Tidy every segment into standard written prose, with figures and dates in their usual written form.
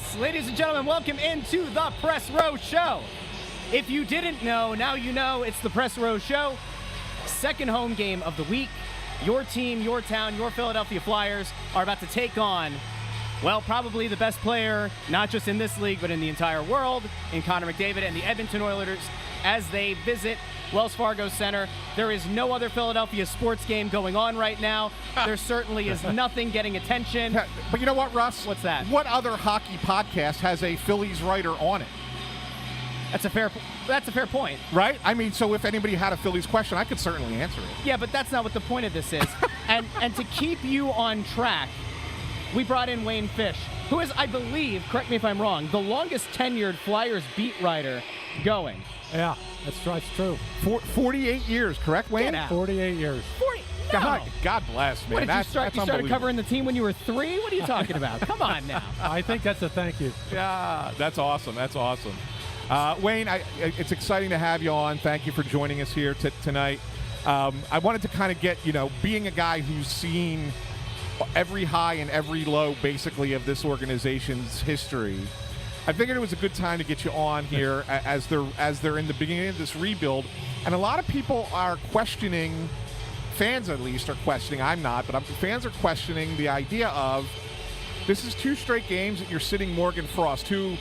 Yes, ladies and gentlemen, welcome into the Press Row Show. If you didn't know, now you know. It's the Press Row Show. Second home game of the week. Your team, your town, your Philadelphia Flyers are about to take on, well, probably the best player, not just in this league, but in the entire world, in Connor McDavid and the Edmonton Oilers as they visit Wells Fargo Center. There is no other Philadelphia sports game going on right now. There certainly is nothing getting attention. But you know what, Russ? What's that? What other hockey podcast has a Phillies writer on it? That's a fair point. Right? I mean, so if anybody had a Phillies question, I could certainly answer it. Yeah, but that's not what the point of this is. and to keep you on track, we brought in Wayne Fish, who is, I believe, correct me if I'm wrong, the longest tenured Flyers beat writer going. Yeah, that's true. 48 years, correct, Wayne? 48 years. 40? No. God bless, man. What, did you started unbelievable. covering the team when you were 3? What are you talking about? Come on now. I think that's a thank you. Yeah, that's awesome. That's awesome. Wayne, it's exciting to have you on. Thank you for joining us here tonight. I wanted to kind of get, being a guy who's seen every high and every low, basically, of this organization's history, I figured it was a good time to get you on here as they're in the beginning of this rebuild. And a lot of people are questioning, fans at least are questioning, I'm not, but fans are questioning the idea of this is 2 straight games that you're sitting Morgan Frost, who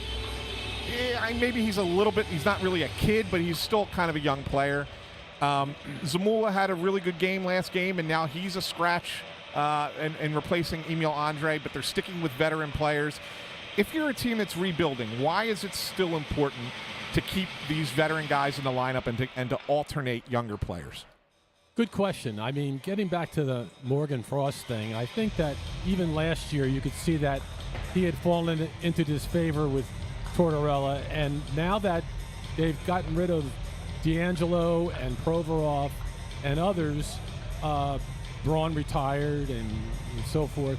maybe he's not really a kid, but he's still kind of a young player. Zamula had a really good game last game, and now he's a scratch and replacing Emil Andre, but they're sticking with veteran players. If you're a team that's rebuilding, why is it still important to keep these veteran guys in the lineup and to alternate younger players? Good question. I mean, getting back to the Morgan Frost thing, I think that even last year you could see that he had fallen into disfavor with Tortorella, and now that they've gotten rid of D'Angelo and Provorov and others, Braun retired and so forth,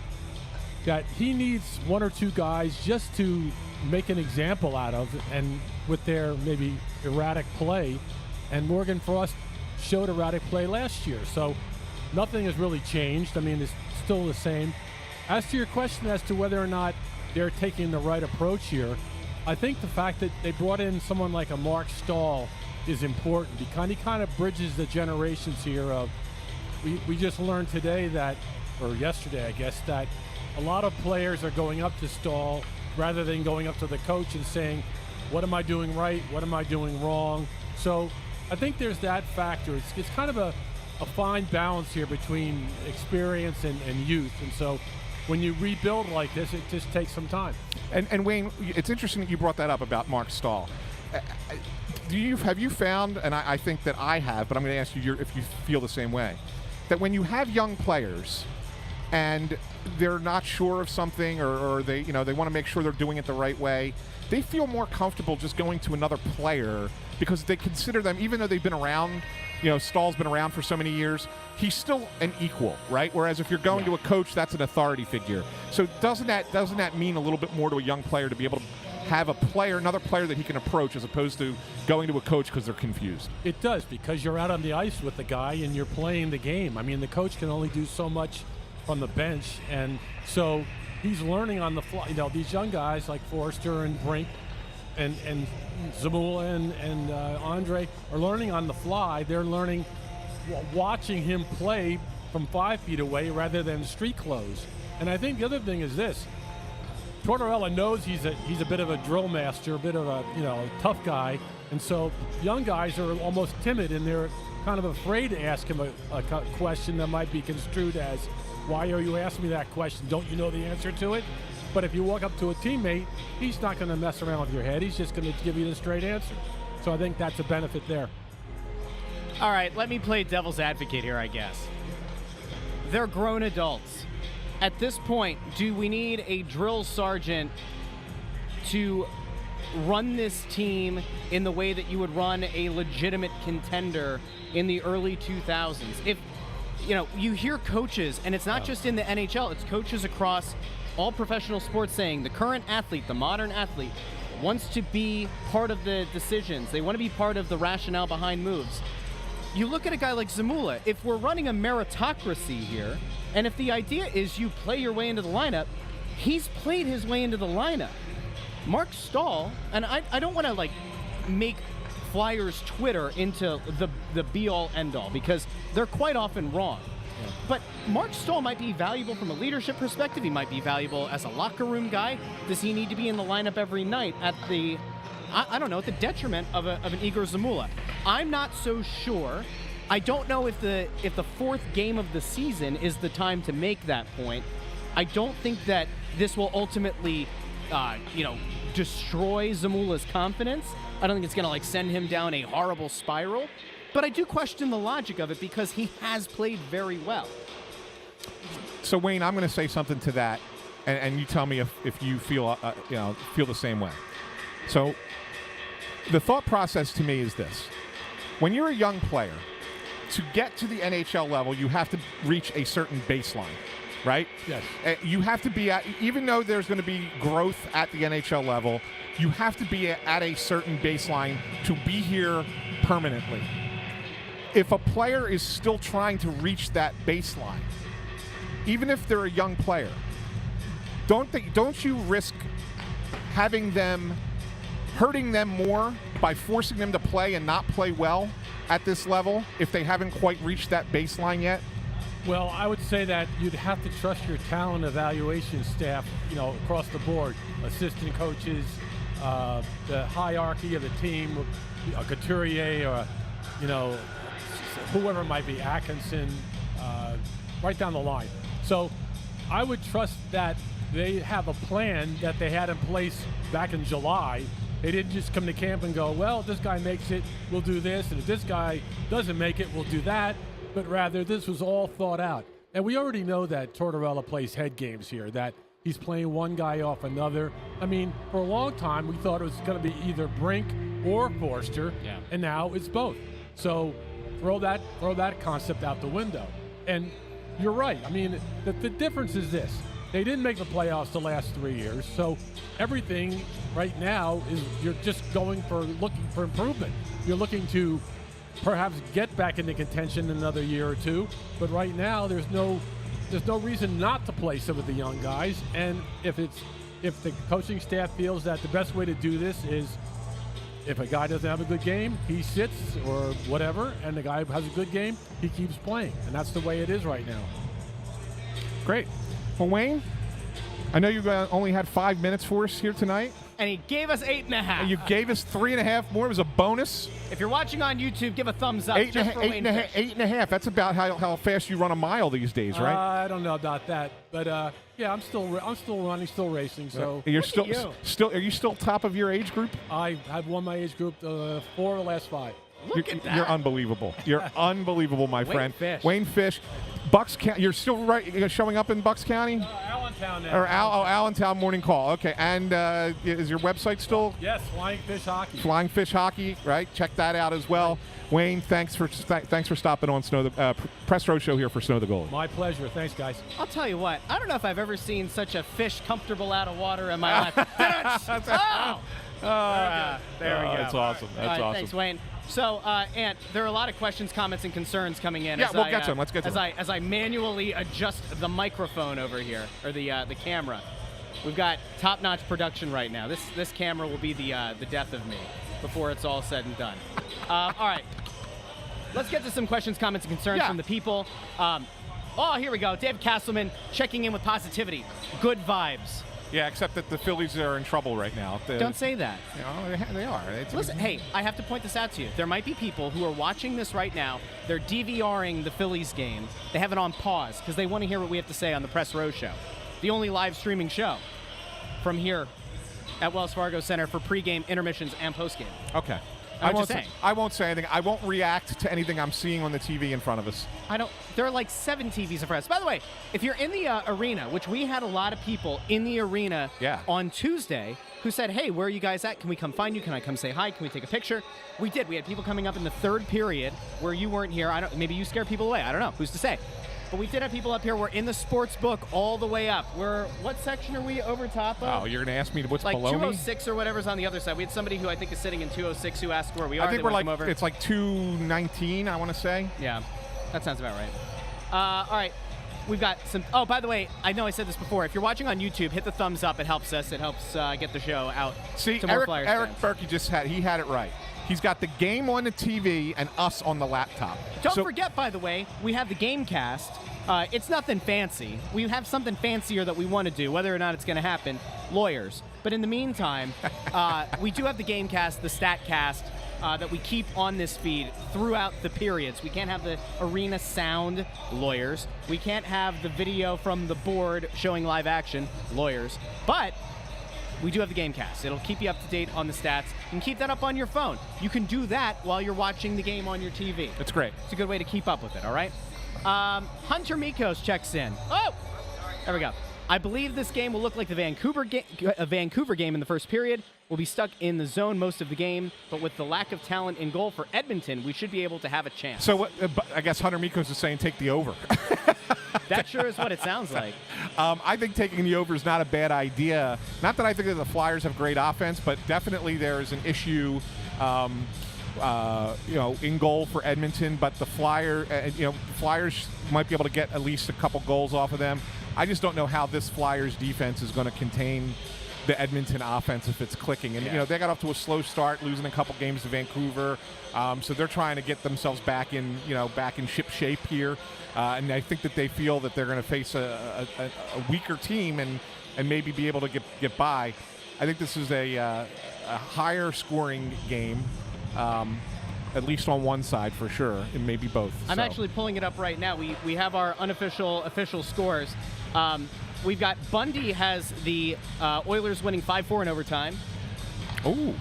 that he needs 1 or 2 guys just to make an example out of, and with their maybe erratic play. And Morgan Frost showed erratic play last year, so nothing has really changed. I mean, it's still the same. As to your question as to whether or not they're taking the right approach here, I think the fact that they brought in someone like a Mark Stahl is important, because he kind of bridges the generations here of, we just learned today that, or yesterday I guess, that a lot of players are going up to Stahl rather than going up to the coach and saying, what am I doing right? What am I doing wrong? So I think there's that factor. It's kind of a fine balance here between experience and youth. And so when you rebuild like this, it just takes some time. And Wayne, it's interesting that you brought that up about Mark Stahl. Have you found, and I think that I have, but I'm going to ask you if you feel the same way, that when you have young players and they're not sure of something, or they want to make sure they're doing it the right way, they feel more comfortable just going to another player because they consider them, even though they've been around, Stahl's been around for so many years, he's still an equal, right? Whereas if you're going to a coach, that's an authority figure. So doesn't that mean a little bit more to a young player to be able to have another player that he can approach, as opposed to going to a coach because they're confused? It does, because you're out on the ice with the guy and you're playing the game. I mean, the coach can only do so much from the bench, and so he's learning on the fly. These young guys like Forster and Brink and Zamula and Andre are learning on the fly. They're learning watching him play from 5 feet away rather than street clothes. And I think the other thing is this: Tortorella knows he's a bit of a drill master, a bit of a tough guy, and so young guys are almost timid, and they're kind of afraid to ask him a question that might be construed as, why are you asking me that question? Don't you know the answer to it? But if you walk up to a teammate, he's not going to mess around with your head. He's just going to give you the straight answer. So I think that's a benefit there. All right, let me play devil's advocate here, I guess. They're grown adults. At this point, do we need a drill sergeant to run this team in the way that you would run a legitimate contender in the early 2000s? If you hear coaches, and it's not just in the NHL, it's coaches across all professional sports saying the current athlete, the modern athlete, wants to be part of the decisions. They want to be part of the rationale behind moves. You look at a guy like Zamula, if we're running a meritocracy here, and if the idea is you play your way into the lineup, he's played his way into the lineup. Mark Stahl, and I don't want to like make Flyers Twitter into the be-all, end-all, because they're quite often wrong. Yeah. But Mark Stahl might be valuable from a leadership perspective. He might be valuable as a locker room guy. Does he need to be in the lineup every night at the, I don't know, at the detriment of an Igor Zamula? I'm not so sure. I don't know if the fourth game of the season is the time to make that point. I don't think that this will ultimately, destroy Zamula's confidence. I don't think it's going to like send him down a horrible spiral, but I do question the logic of it because he has played very well. So Wayne, I'm going to say something to that, and you tell me if you feel feel the same way. So the thought process to me is this: when you're a young player, to get to the NHL level, you have to reach a certain baseline, right? Yes. You have to be at, even though there's going to be growth at the NHL level, you have to be at a certain baseline to be here permanently. If a player is still trying to reach that baseline, even if they're a young player, don't you risk having them, hurting them more by forcing them to play and not play well at this level if they haven't quite reached that baseline yet? Well, I would say that you'd have to trust your talent evaluation staff, across the board, assistant coaches, the hierarchy of the team, Couturier, or, whoever it might be, Atkinson, right down the line. So I would trust that they have a plan that they had in place back in July. They didn't just come to camp and go, well, if this guy makes it, we'll do this, and if this guy doesn't make it, we'll do that. But rather, this was all thought out. And we already know that Tortorella plays head games here, that he's playing one guy off another. I mean, for a long time, we thought it was going to be either Brink or Forster, and now it's both. So throw that concept out the window. And you're right. I mean, the difference is this. They didn't make the playoffs the last 3 years, so everything right now is you're just looking for improvement. You're looking to perhaps get back into contention in another year or two, but right now there's no reason not to play some of the young guys. And if the coaching staff feels that the best way to do this is if a guy doesn't have a good game, he sits or whatever, and the guy who has a good game, he keeps playing, and that's the way it is right now. Great. Well, Wayne, I know you only had 5 minutes for us here tonight. And he gave us 8.5. And you gave us 3.5 more. It was a bonus. If you're watching on YouTube, give a thumbs up. 8.5. That's about how fast you run a mile these days, right? I don't know about that, but yeah, I'm still running, still racing. So you're still. Are you still top of your age group? I've won my age group 4 of the last 5. Look at that. You're unbelievable. You're unbelievable, my friend. Fish. Wayne Fish. Bucks County. You're still right. You're showing up in Bucks County? Allentown now. Or Allentown Morning Call. Okay. And is your website still? Yes, Flying Fish Hockey. Flying Fish Hockey, right? Check that out as well. Wayne, thanks for stopping on Press Row Show here for Snow the Goalie. My pleasure. Thanks, guys. I'll tell you what. I don't know if I've ever seen such a fish comfortable out of water in my life. Oh! There we go. That's awesome. That's awesome. Thanks, Wayne. So, Ant, there are a lot of questions, comments, and concerns coming in. Yeah, we'll get to them. Let's get to them. As I manually adjust the microphone over here, or the camera. We've got top-notch production right now. This camera will be the death of me before it's all said and done. All right. Let's get to some questions, comments, and concerns from the people. Here we go. Dave Castleman checking in with positivity. Good vibes. Yeah, except that the Phillies are in trouble right now. Don't say that. They are. Listen, hey, I have to point this out to you. There might be people who are watching this right now. They're DVRing the Phillies game. They have it on pause because they want to hear what we have to say on the Press Row Show, the only live streaming show from here at Wells Fargo Center for pregame, intermissions, and postgame. Okay. I won't say anything. I won't react to anything I'm seeing on the TV in front of us. There are like 7 TVs in front of us. By the way, if you're in the arena, which we had a lot of people in the arena on Tuesday who said, hey, where are you guys at? Can we come find you? Can I come say hi? Can we take a picture? We did. We had people coming up in the third period where you weren't here. Maybe you scared people away. I don't know. Who's to say? But we did have people up here. We're in the sports book all the way up. What section are we over top of? Oh, you're going to ask me what's like below me? 206 or whatever's on the other side. We had somebody who I think is sitting in 206 who asked where we are. I think we're it's like 219, I want to say. Yeah, that sounds about right. All right. we've got some. Oh, by the way, I know I said this before. If you're watching on YouTube, hit the thumbs up. It helps us. It helps get the show out. See, to more Flyers Eric fans. Berkey had it right. He's got the game on the TV and us on the laptop. Don't forget, by the way, we have the Gamecast. It's nothing fancy. We have something fancier that we want to do, whether or not it's going to happen. Lawyers. But in the meantime, we do have the Gamecast, the StatCast, that we keep on this feed throughout the periods. We can't have the arena sound, lawyers. We can't have the video from the board showing live action, lawyers. But we do have the Gamecast. It'll keep you up to date on the stats. You can keep that up on your phone. You can do that while you're watching the game on your TV. That's great. It's a good way to keep up with it, all right? Hunter Mikos checks in. Oh! There we go. I believe this game will look like the Vancouver game in the first period. We'll be stuck in the zone most of the game, but with the lack of talent in goal for Edmonton, we should be able to have a chance. So I guess Hunter Mikos is saying take the over. That sure is what it sounds like. I think taking the over is not a bad idea. Not that I think that the Flyers have great offense, but definitely there is an issue, in goal for Edmonton. But the Flyers might be able to get at least a couple goals off of them. I just don't know how this Flyers defense is going to contain the Edmonton offense if it's clicking. And, they got off to a slow start, losing a couple games to Vancouver. So they're trying to get themselves back in ship shape here. And I think that they feel that they're going to face a weaker team and maybe be able to get by. I think this is a higher scoring game, at least on one side for sure, and maybe both. I'm actually pulling it up right now. We have our official scores. We've got Bundy has the Oilers winning 5-4 in overtime. Oh,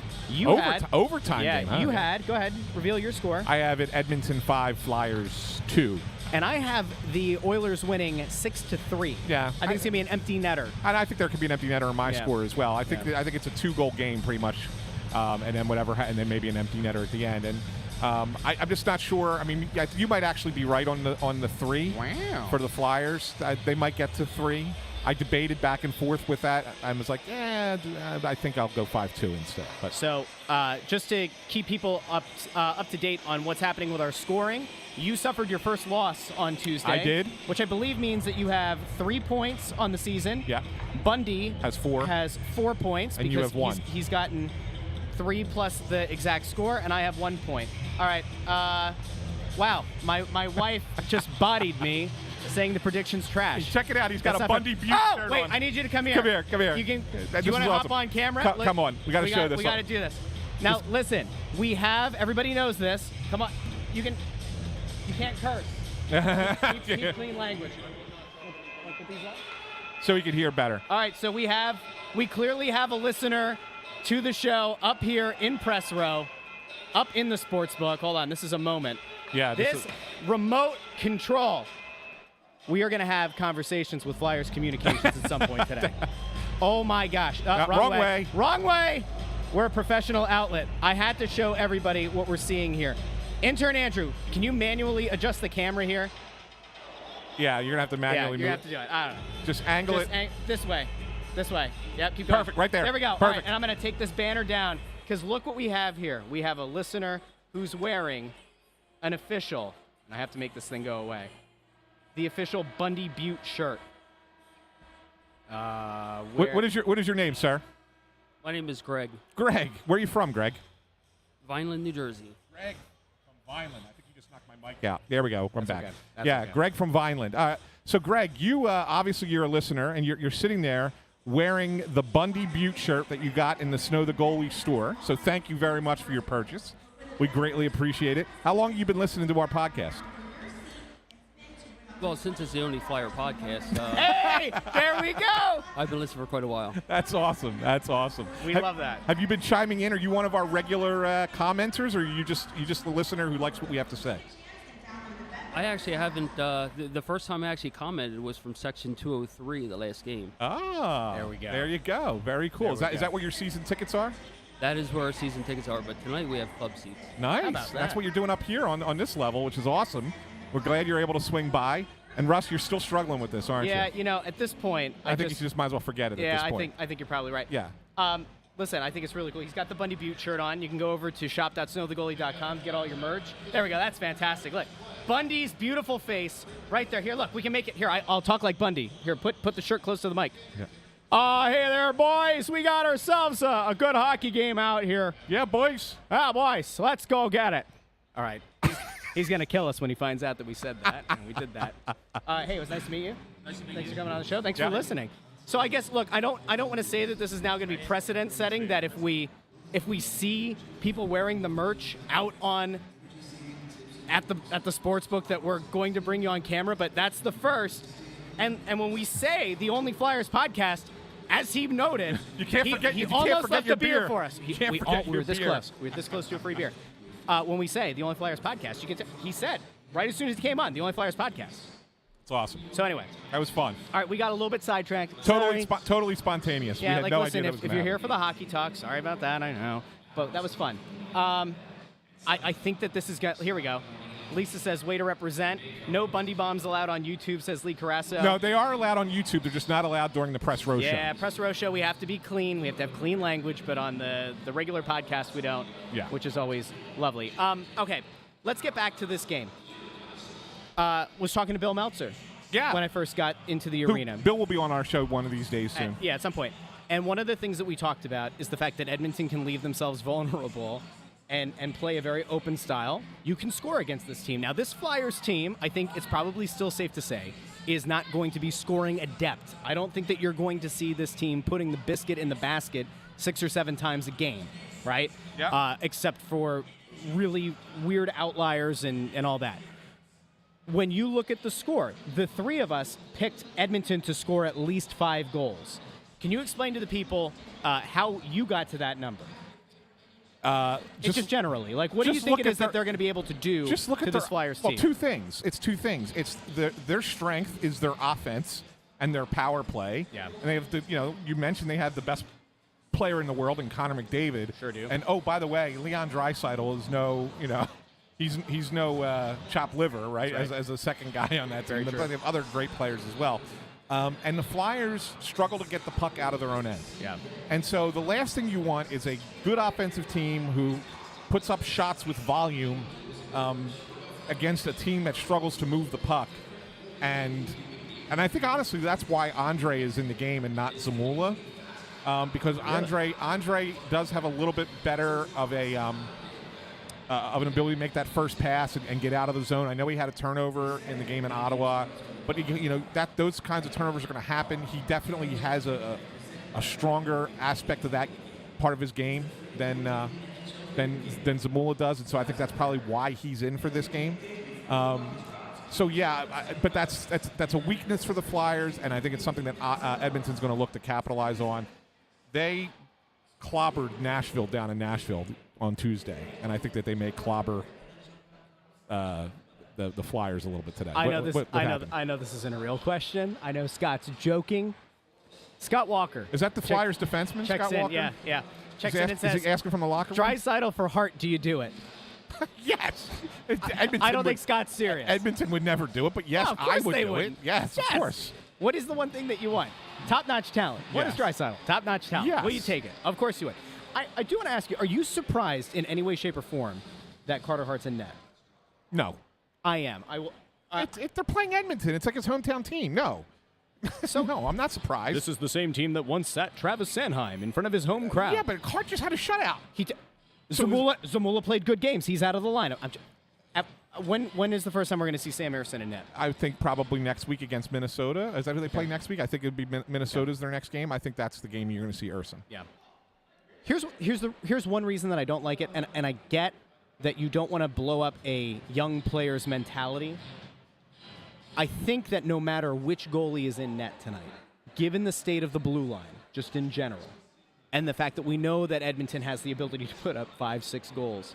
overtime yeah, game. Huh? You had. Go ahead, reveal your score. I have it Edmonton 5, Flyers 2. And I have the Oilers winning 6-3. Yeah, I think it's gonna be an empty netter. And I think there could be an empty netter on my score as well. I think it's a 2-goal game pretty much, and then maybe an empty netter at the end. And I'm just not sure. I mean, you might actually be right on the 3 for the Flyers. They might get to 3. I debated back and forth with that. I was like, I think I'll go 5-2 instead. But so just to keep people up to date on what's happening with our scoring, you suffered your first loss on Tuesday. I did. Which I believe means that you have 3 points on the season. Yeah. Bundy has 4 points. And you have 1. He's gotten 3 plus the exact score, and I have 1 point. All right. Wow. My wife just bodied me, saying the prediction's trash. Check it out. He's got a Bundy Butte shirt wait, on. I need you to come here. Come here. You can. Do you want to hop on camera? Come on. We got to show this. We got to do this. Now, listen. We have. Everybody knows this. Come on. You can't curse. Keep clean language. Put these up. So we could hear better. All right. So we clearly have a listener to the show up here in press row, up in the sports book. Hold on. This is a moment. Yeah. This remote control. We are going to have conversations with Flyers Communications at some point today. Oh, my gosh. Wrong way. Wrong way. We're a professional outlet. I had to show everybody what we're seeing here. Intern Andrew, can you manually adjust the camera here? Yeah, you're going to have to manually move. Yeah, you have to do it. I don't know. Just angle it. This way. This way. Yep, keep going. Perfect, right there. There we go. Perfect. All right, and I'm going to take this banner down because look what we have here. We have a listener who's wearing an official, and I have to make this thing go away, the official Bundy Butte shirt. What is your name, sir? My name is Greg. Greg. Where are you from, Greg? Vineland, New Jersey. Greg from Vineland. I think you just knocked my mic out. There we go. I'm back. Okay. That's okay. Greg from Vineland. So, Greg, you obviously you're a listener, and you're sitting there wearing the Bundy Butte shirt that you got in the Snow the Goalie store. So thank you very much for your purchase. We greatly appreciate it. How long have you been listening to our podcast? Well, since it's the only Flyer podcast, Hey, there we go. I've been listening for quite a while. That's awesome. That's awesome. We love that. Have you been chiming in? Are you one of our regular commenters, or are you just the listener who likes what we have to say? I actually haven't. The first time I actually commented was from section 203, the last game. Oh, there we go. There you go. Very cool. Is that where your season tickets are? That is where our season tickets are, but tonight we have club seats. Nice. How about that? That's what you're doing up here on this level, which is awesome. We're glad you're able to swing by. And Russ, you're still struggling with this, aren't you? Yeah, at this point, I think you just might as well forget it at this point. I think you're probably right. Yeah. Listen, I think it's really cool. He's got the Bundy Butte shirt on. You can go over to shop.snowthegoalie.com to get all your merch. There we go. That's fantastic. Look, Bundy's beautiful face right there. Here, look, we can make it. Here, I'll talk like Bundy. Here, put the shirt close to the mic. Yeah. Hey there, boys. We got ourselves a good hockey game out here. Yeah, boys. Boys, let's go get it. All right. He's going to kill us when he finds out that we said that, and we did that. Hey, it was nice to meet you. Thanks for coming on the show. Thanks for listening. So I guess, look, I don't want to say that this is now going to be precedent setting, that if we see people wearing the merch out at the sports book, that we're going to bring you on camera, but that's the first. And when we say the Only Flyers podcast, as he noted, you can't forget he you almost can't forget left your a beer beer for us. We were this close. We were this close to a free beer. When we say the Only Flyers podcast, you can he said right as soon as he came on, the Only Flyers podcast. It's awesome. So anyway, that was fun. All right, we got a little bit sidetracked. Totally spontaneous. Yeah, we had like no listen, idea that was if gonna you're here happen. for the hockey talk, sorry about that. I know, but that was fun. I think that this is here we go. Lisa says, way to represent. No Bundy bombs allowed on YouTube, says Lee Carasso. No, they are allowed on YouTube. They're just not allowed during the press row show. Yeah, press row show, we have to be clean. We have to have clean language, but on the regular podcast, we don't, which is always lovely. Okay, let's get back to this game. Was talking to Bill Meltzer when I first got into the arena. Bill will be on our show one of these days soon. At some point. And one of the things that we talked about is the fact that Edmonton can leave themselves vulnerable and play a very open style. You can score against this team. Now, this Flyers team, I think it's probably still safe to say, is not going to be scoring adept. I don't think that you're going to see this team putting the biscuit in the basket 6 or 7 times a game, right? Yeah. Except for really weird outliers and all that. When you look at the score, the three of us picked Edmonton to score at least 5 goals. Can you explain to the people how you got to that number? Just generally, like, what do you think it is that they're going to be able to do to this Flyers team? Well, two things. It's two things. It's their strength is their offense and their power play. Yeah. And they have you mentioned they have the best player in the world in Connor McDavid. Sure do. And by the way, Leon Draisaitl is no, he's no chopped liver, right? As a second guy on that team. But they have other great players as well. And the Flyers struggle to get the puck out of their own end. Yeah. And so the last thing you want is a good offensive team who puts up shots with volume against a team that struggles to move the puck. And I think, honestly, that's why Andre is in the game and not Zamula. Because Andre does have a little bit better of an ability to make that first pass and get out of the zone. I know he had a turnover in the game in Ottawa, but those kinds of turnovers are going to happen. He definitely has a stronger aspect of that part of his game than Zamula does, and so I think that's probably why he's in for this game. But that's a weakness for the Flyers, and I think it's something that Edmonton's going to look to capitalize on. They clobbered Nashville down in Nashville on Tuesday, and I think that they may clobber the Flyers a little bit today. I know this isn't a real question. I know Scott's joking. Scott Walker. Is that the Flyers defenseman, Scott Walker? Yeah. Checks in and says, is he asking from the locker room? Draisaitl for Hart, do you do it? Yes. I don't think Scott's serious. Edmonton would never do it, but yes, I would do it. Yes, of course. What is the one thing that you want? Top-notch talent. What is Draisaitl? Top-notch talent. Yes. Will you take it? Of course you would. I do want to ask you, are you surprised in any way, shape, or form that Carter Hart's in net? No. I am. If they're playing Edmonton, it's like his hometown team. No. So no, I'm not surprised. This is the same team that once sat Travis Sanheim in front of his home crowd. Yeah, but Hart just had a shutout. Zamula played good games. He's out of the lineup. When is the first time we're going to see Sam Ersson in net? I think probably next week against Minnesota. Is that who they play next week? I think it would be Minnesota's their next game. I think that's the game you're going to see Ersson. Yeah. Here's one reason that I don't like it, and I get that you don't want to blow up a young player's mentality. I think that no matter which goalie is in net tonight, given the state of the blue line, just in general, and the fact that we know that Edmonton has the ability to put up 5-6 goals,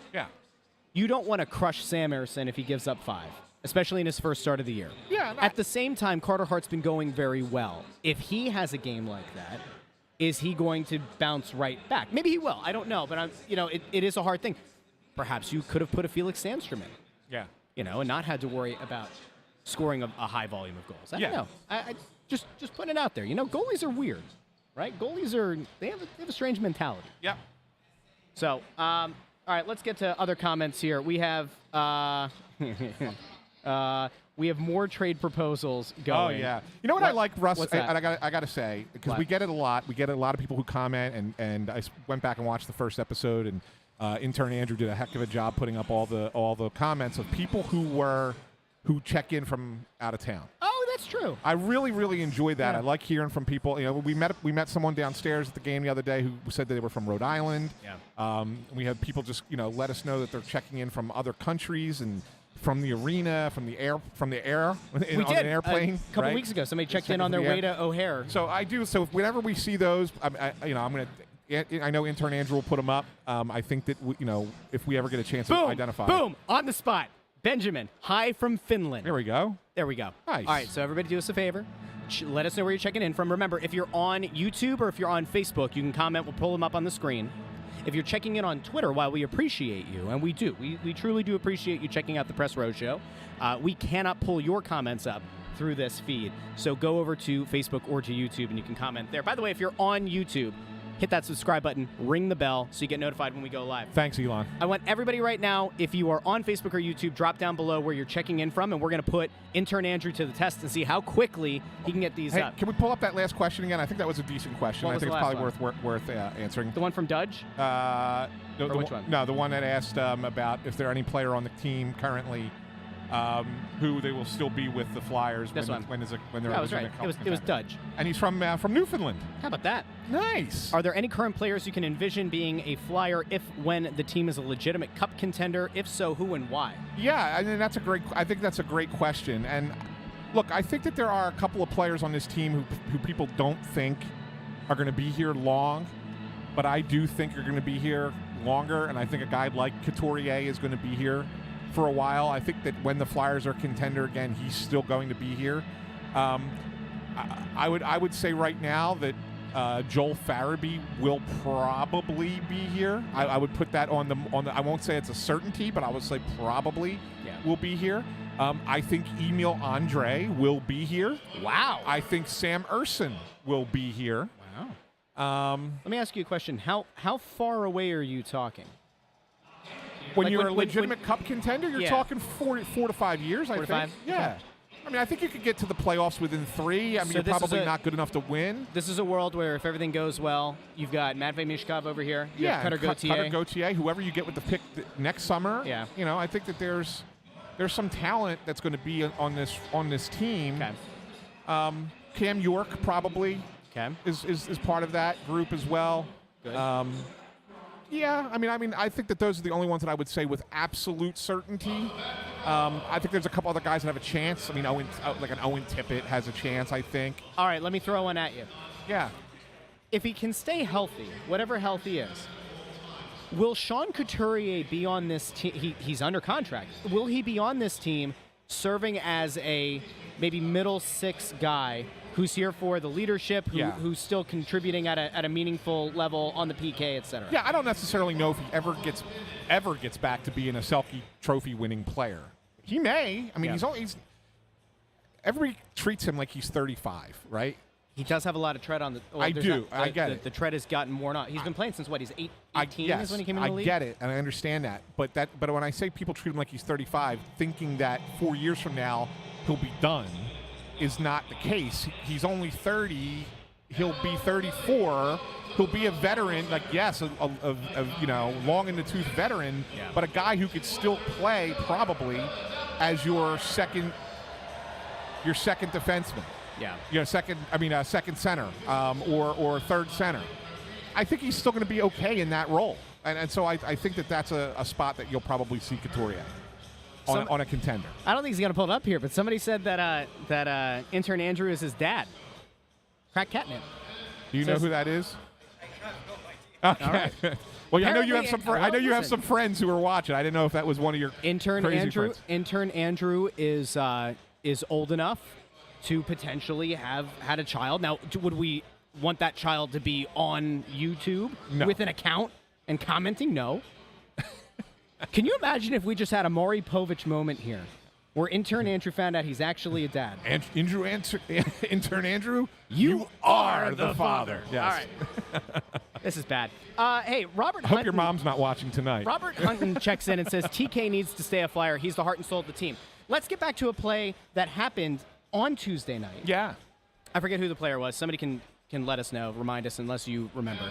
you don't want to crush Sam Ersson if he gives up 5, especially in his first start of the year. Yeah. At the same time, Carter Hart's been going very well. If he has a game like that, is he going to bounce right back? Maybe he will. I don't know, but it is a hard thing. Perhaps you could have put a Felix Sandstrom in. Yeah. And not had to worry about scoring a high volume of goals. I don't know. I just putting it out there. Goalies are weird. right? Goalies they have a strange mentality. Yep. So, all right, let's get to other comments here. We have more trade proposals going. Oh yeah. You know what I like, Russ? What's that? And I got to say, because What? we get it a lot. We get a lot of people who comment, and I went back and watched the first episode, and intern Andrew did a heck of a job putting up all the comments of people who check in from out of town. Oh, that's true. I really, really enjoyed that. Yeah. I like hearing from people. You know, we met someone downstairs at the game the other day who said that they were from Rhode Island. Yeah. We had people just let us know that they're checking in from other countries and from the arena, from the air, We on did an airplane. a couple right? weeks ago. Somebody checked in Checking on their from the way to O'Hare. So I do. So whenever we see those, I'm gonna. I know intern Andrew will put them up. I think that if we ever get a chance to identify. Boom, on the spot. Benjamin, hi from Finland. There we go. There we go. Nice. All right, so everybody do us a favor. Let us know where you're checking in from. Remember, if you're on YouTube or if you're on Facebook, you can comment. We'll pull them up on the screen. If you're checking in on Twitter, while we appreciate you, and we do, we truly do appreciate you checking out the Press Row Show, we cannot pull your comments up through this feed. So go over to Facebook or to YouTube, and you can comment there. By the way, if you're on YouTube, hit that subscribe button, ring the bell so you get notified when we go live. Thanks, Elon. I want everybody right now, if you are on Facebook or YouTube, drop down below where you're checking in from, and we're going to put intern Andrew to the test and see how quickly he can get these Hey, up. can we pull up that last question again? I think that was a decent question. What I was think the it's last probably worth answering. The one from Dudge? Which one? No, the one that asked about if there are any player on the team currently who they will still be with the Flyers This one. when they're That was right. It was Dudge. And he's from Newfoundland. How about that? Nice. Are there any current players you can envision being a Flyer when the team is a legitimate cup contender? If so, who and why? Yeah, I mean I think that's a great question. And look, I think that there are a couple of players on this team who people don't think are going to be here long, but I do think are going to be here longer. And I think a guy like Couturier is going to be here for a while. I think that when the Flyers are a contender again, he's still going to be here. I would say right now that Joel Farabee will probably be here. I would put that on the. I won't say it's a certainty, but I would say probably will be here. I think Emil Andre will be here. Wow. I think Sam Urson will be here. Wow. Let me ask you a question. How far away are you talking? When Like you're when- a legitimate cup contender, you're talking 4 to 5 years, I 4 to think. 5? Yeah. Okay. I mean, I think you could get to the playoffs within 3. I mean, So you're this is probably not good enough to win. This is a world where if everything goes well, you've got Matvei Mishkov over here. You have Cutter Gauthier. Cutter Gauthier, whoever you get with the pick next summer. Yeah. I think that there's some talent that's going to be on this team. Okay. Cam York probably is part of that group as well. Good. Yeah, I mean, I think that those are the only ones that I would say with absolute certainty. I think there's a couple other guys that have a chance. I mean, Owen Tippett has a chance, I think. All right, let me throw one at you. Yeah. If he can stay healthy, whatever healthy is, will Sean Couturier be on this team? He's under contract. Will he be on this team serving as a maybe middle six guy who's here for the leadership, who's still contributing at a meaningful level on the PK, et cetera? Yeah, I don't necessarily know if he ever gets back to being a Selke Trophy winning player. He may. I mean, he's everybody treats him like he's 35, right? He does have a lot of tread on the. Well, I get it. The tread has gotten worn off. He's been playing since what? He's 18 is when he came in the league. I get it, and I understand that. But when I say people treat him like he's 35, thinking that 4 years from now he'll be done, is not the case. He's only 30. He'll be 34. He'll be a veteran, like a long in the tooth veteran, but a guy who could still play probably as your second defenseman. Yeah. Second center or third center. I think he's still going to be okay in that role, and so I think that's a spot that you'll probably see Couturier on a contender. I don't think he's going to pull it up here, but somebody said that intern Andrew is his dad. Crack catnip. Do you know who that is? Okay. Right. Well, I know you have Apparently, you have some friends who are watching. I didn't know if that was one of your intern crazy Andrew. friends. Intern Andrew is old enough to potentially have had a child. Now, would we want that child to be on YouTube with an account and commenting? No. Can you imagine if we just had a Maury Povich moment here? where intern Andrew found out he's actually a dad. Intern Andrew, you are the father. Yes. All right. This is bad. Hey, Robert I hope Hunton, your mom's not watching tonight. Robert Hunton checks in and says TK needs to stay a Flyer. He's the heart and soul of the team. Let's get back to a play that happened on Tuesday night. Yeah. I forget who the player was. Somebody can let us know, remind us, unless you remember.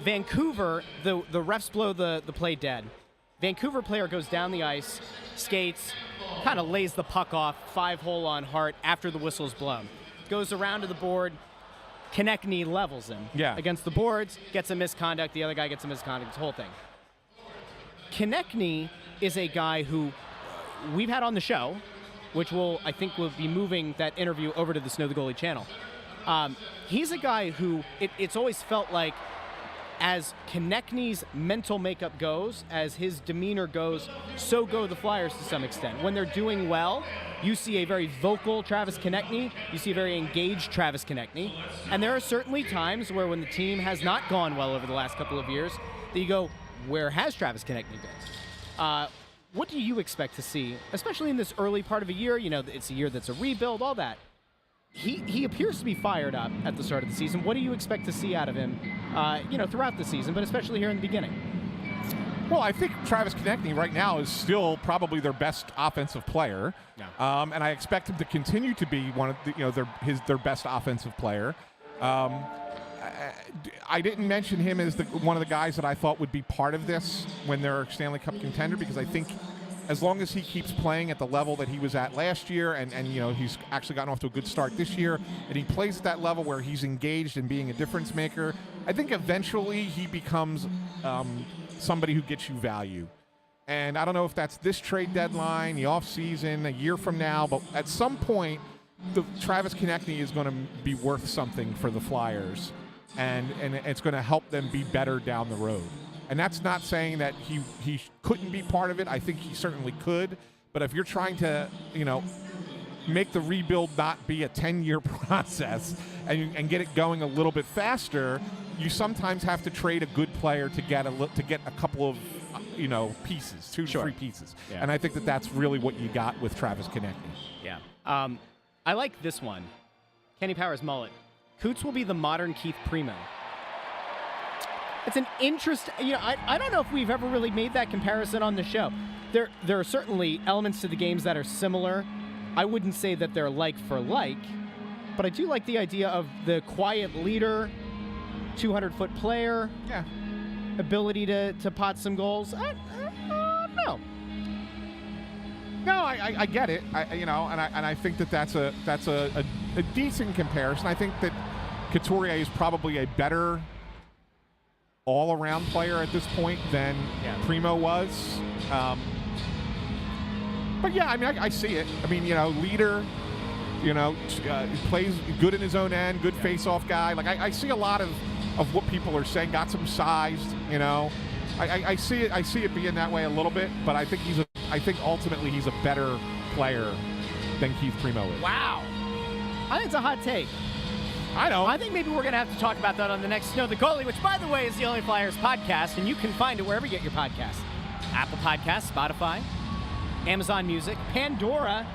Vancouver, the refs blow the play dead. Vancouver player goes down the ice, skates, kind of lays the puck off, 5-hole on Hart after the whistle's blown. Goes around to the board. Konechny levels him against the boards, gets a misconduct. The other guy gets a misconduct, the whole thing. Konechny is a guy who we've had on the show, which I think will be moving that interview over to the Snow the Goalie channel. He's a guy who it's always felt like as Konechny's mental makeup goes, as his demeanor goes, so go the Flyers to some extent. When they're doing well, you see a very vocal Travis Konechny, you see a very engaged Travis Konechny, and there are certainly times where when the team has not gone well over the last couple of years, that you go, where has Travis Konechny been? What do you expect to see, especially in this early part of a year? You know, it's a year that's a rebuild, all that. He appears to be fired up at the start of the season. What do you expect to see out of him, throughout the season, but especially here in the beginning? Well, I think Travis Konechny right now is still probably their best offensive player, and I expect him to continue to be one of their best offensive player. I didn't mention him as one of the guys that I thought would be part of this when they're a Stanley Cup contender, because I think as long as he keeps playing at the level that he was at last year, and he's actually gotten off to a good start this year, and he plays at that level where he's engaged in being a difference maker, I think eventually he becomes somebody who gets you value. And I don't know if that's this trade deadline, the offseason, a year from now, but at some point, Travis Konechny is going to be worth something for the Flyers, and it's going to help them be better down the road. And that's not saying that he couldn't be part of it. I think he certainly could. But if you're trying to, make the rebuild not be a 10-year process and get it going a little bit faster, you sometimes have to trade a good player to get a couple of, pieces, 2 to 3 pieces. Yeah. And I think that's really what you got with Travis Konechny. Yeah. I like this one. Kenny Powers mullet. Coots will be the modern Keith Primo. It's an interest. I don't know if we've ever really made that comparison on the show. There are certainly elements to the games that are similar. I wouldn't say that they're like for like, but I do like the idea of the quiet leader, 200-foot player, ability to pot some goals. No. No, I get it. I think that's a decent comparison. I think that Couturier is probably a better all-around player at this point than Primo was. But yeah, I see it. Leader, plays good in his own end, good face-off guy. I see a lot of what people are saying. Got some size, I see it being that way a little bit, but I think ultimately he's a better player than Keith Primo is. Wow. I think it's a hot take. I know. I think maybe we're going to have to talk about that on the next Snow the Goalie, which, by the way, is the Only Flyers podcast, and you can find it wherever you get your podcasts. Apple Podcasts, Spotify, Amazon Music, Pandora,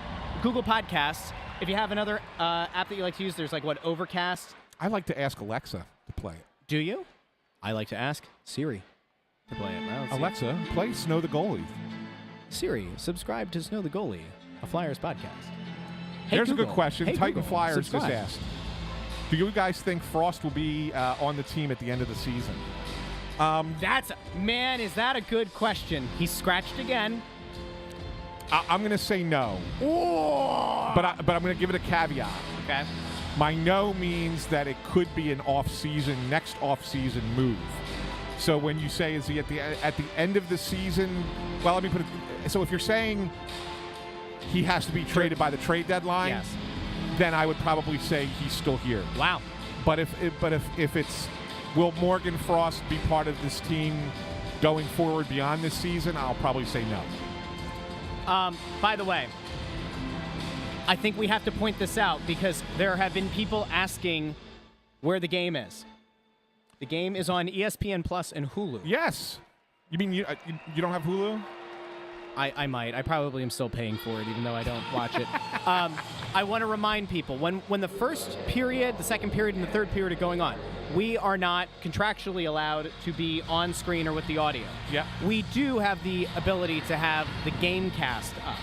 Google Podcasts. If you have another app that you like to use, there's Overcast. I like to ask Alexa to play it. Do you? I like to ask Siri to play it. Well, Alexa, play Snow the Goalie. Siri, subscribe to Snow the Goalie, a Flyers podcast. Hey, There's Google. A good question. Hey, Titan Google, Flyers subscribe. just asked, do you guys think Frost will be on the team at the end of the season? Is that a good question? He's scratched again. I'm going to say no. But I'm going to give it a caveat. Okay. My no means that it could be an next off-season move. So when you say, is he at the end of the season? Well, let me put it. So if you're saying he has to be traded by the trade deadline, yes, then I would probably say he's still here. Wow. But if it's will Morgan Frost be part of this team going forward beyond this season, I'll probably say no. By the way, I think we have to point this out because there have been people asking where the game is. The game is on ESPN Plus and Hulu. Yes. You mean you don't have Hulu? I might. I probably am still paying for it, even though I don't watch it. I want to remind people, when the first period, the second period, and the third period are going on, we are not contractually allowed to be on screen or with the audio. Yeah. We do have the ability to have the game cast up,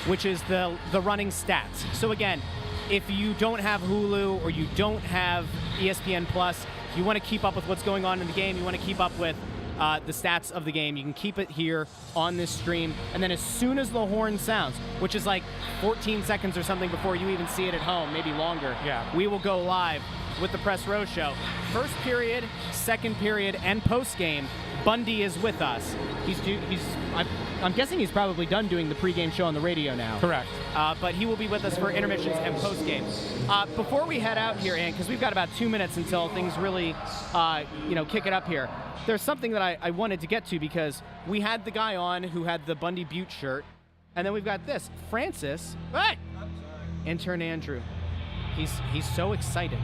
which is the running stats. So again, if you don't have Hulu or you don't have ESPN Plus, you want to keep up with what's going on in the game, you want to keep up with the stats of the game, you can keep it here on this stream, and then as soon as the horn sounds, which is like 14 seconds or something before you even see it at home, maybe longer, we will go live with the Press Row Show. First period, second period, and post game, Bundy is with us. I'm guessing he's probably done doing the pregame show on the radio now. Correct. But he will be with us for intermissions and post game. Before we head out here, Ann, because we've got about 2 minutes until things really, kick it up here. There's something that I wanted to get to because we had the guy on who had the Bundy Butte shirt, and then we've got this Francis. What? Intern Andrew. He's so excited.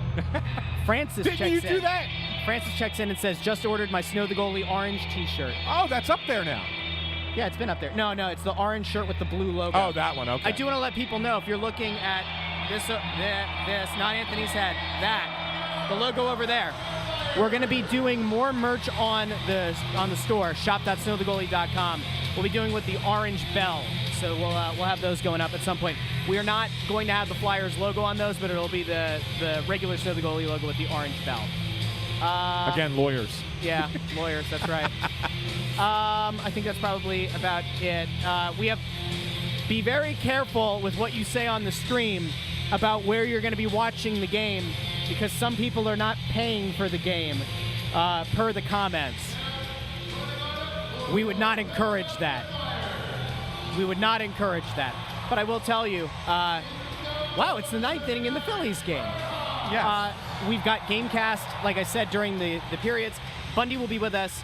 Francis Didn't checks you in. do that? Francis checks in and says, "Just ordered my Snow the Goalie orange T-shirt." Oh, that's up there now. Yeah, it's been up there. No, it's the orange shirt with the blue logo. Oh, that one. Okay. I do want to let people know, if you're looking at this, not Anthony's head, the logo over there. We're going to be doing more merch on the store, shop.snowthegoalie.com. We'll be doing with the orange bell, so we'll have those going up at some point. We are not going to have the Flyers logo on those, but it'll be the regular Snow the Goalie logo with the orange bell. Again, lawyers. Yeah, lawyers, that's right. I think that's probably about it. Be very careful with what you say on the stream about where you're going to be watching the game, because some people are not paying for the game, per the comments. We would not encourage that. But I will tell you, wow, it's the ninth inning in the Phillies game. Yes. We've got Gamecast, like I said, during the periods. Bundy will be with us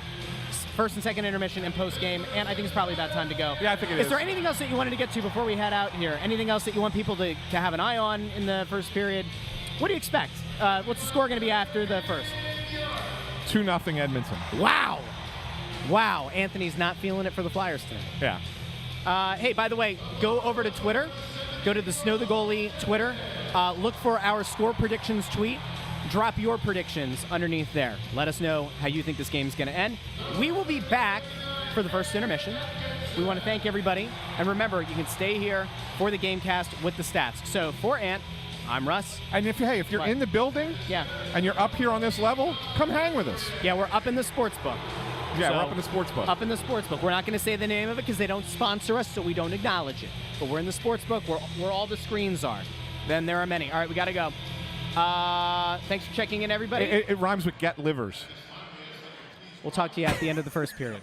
first and second intermission and post game, and I think it's probably about time to go. Yeah, I think it is. Is there anything else that you wanted to get to before we head out here? Anything else that you want people to have an eye on in the first period? What do you expect? What's the score going to be after the first? 2-0 Edmonton. Wow. Anthony's not feeling it for the Flyers tonight. Yeah. Hey, by the way, go over to Twitter. Go to the Snow the Goalie Twitter. Look for our score predictions tweet. Drop your predictions underneath there. Let us know how you think this game's going to end. We will be back for the first intermission. We want to thank everybody. And remember, you can stay here for the Gamecast with the stats. So for Ant, I'm Russ. And if you're in the building, and you're up here on this level, come hang with us. Yeah, we're up in the sports book. Yeah, So, we're up in the sports book. Up in the sports book. We're not going to say the name of it because they don't sponsor us, so we don't acknowledge it. But we're in the sports book where all the screens are. Then there are many. All right, we got to go. Thanks for checking in, everybody. It rhymes with get livers. We'll talk to you at the end of the first period.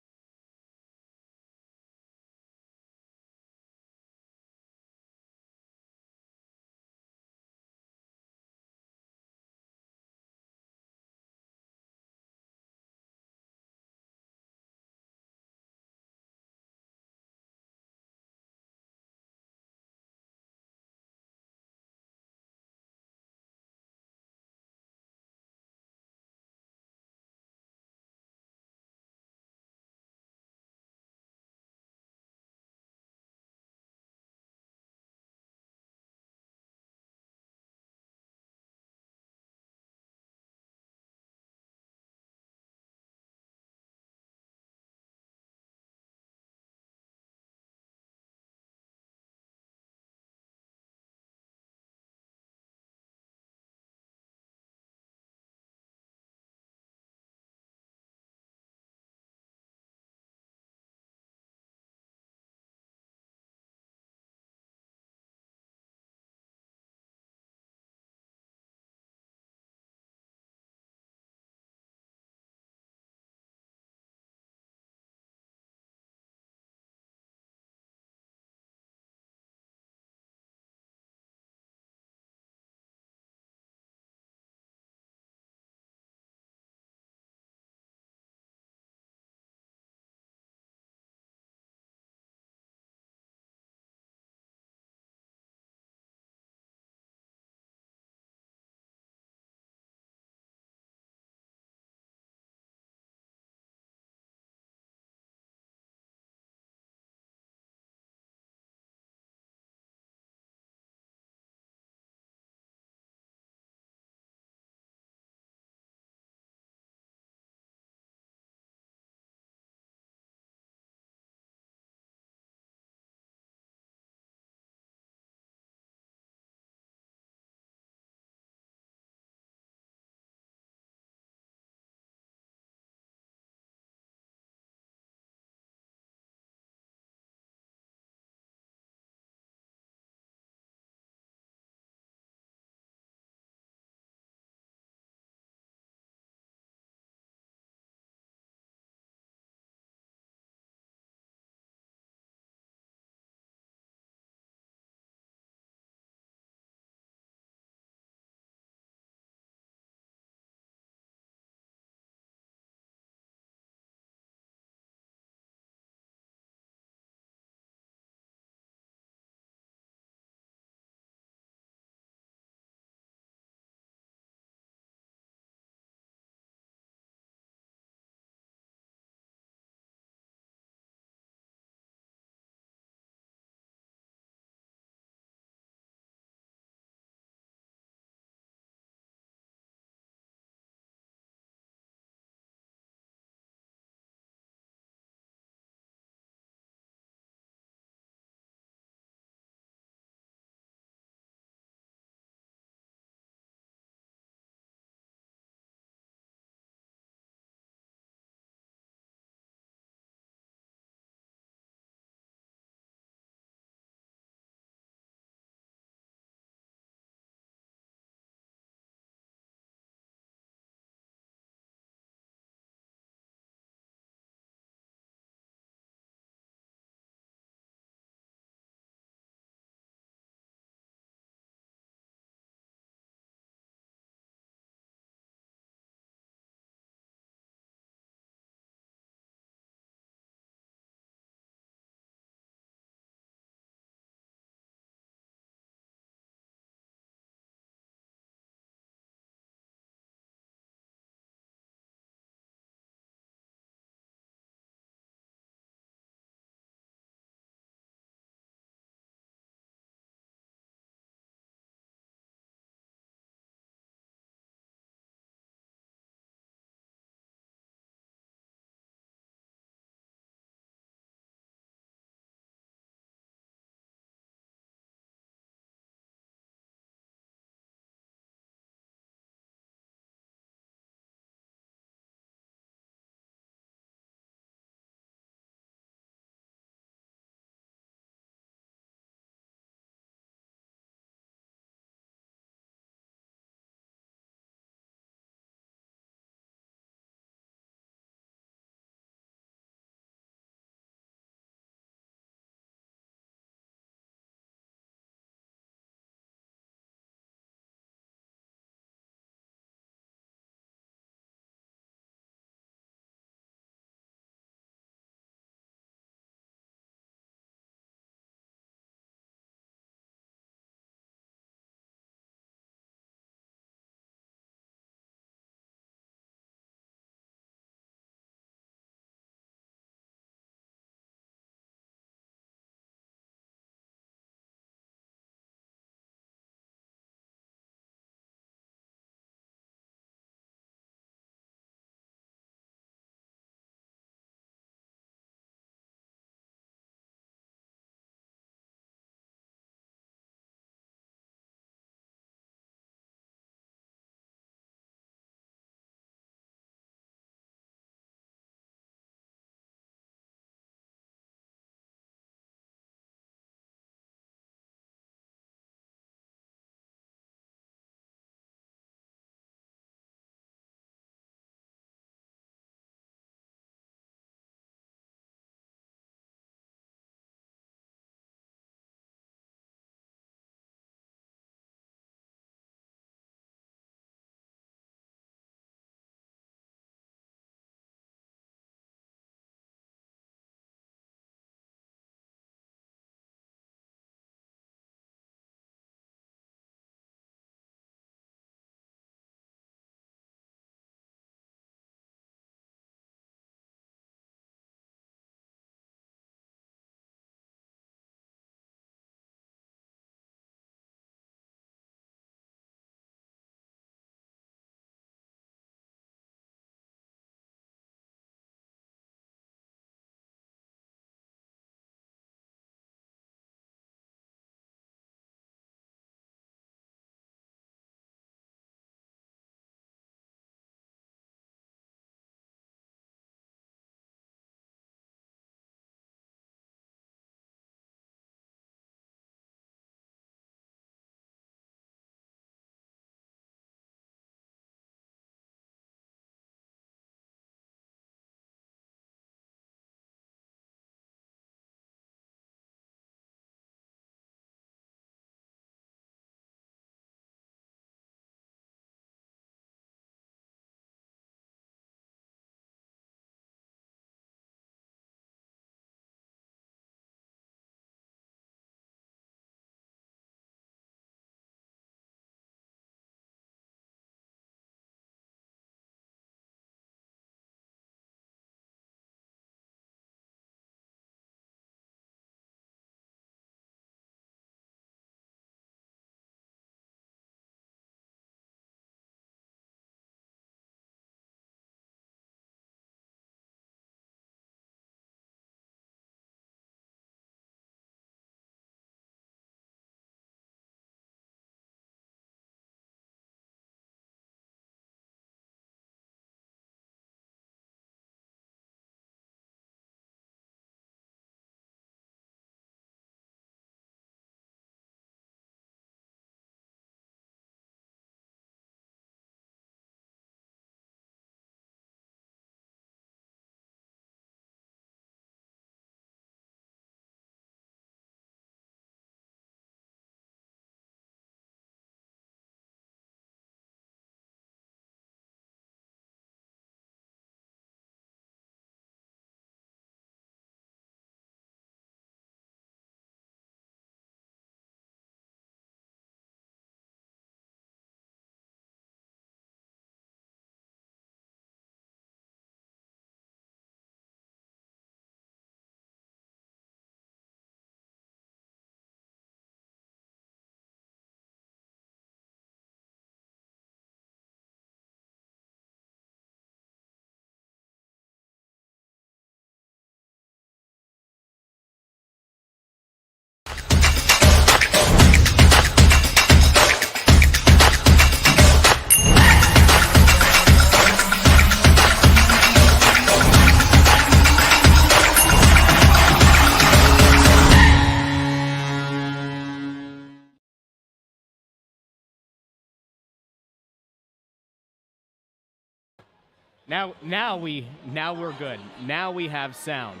Now we're good. Now we have sound.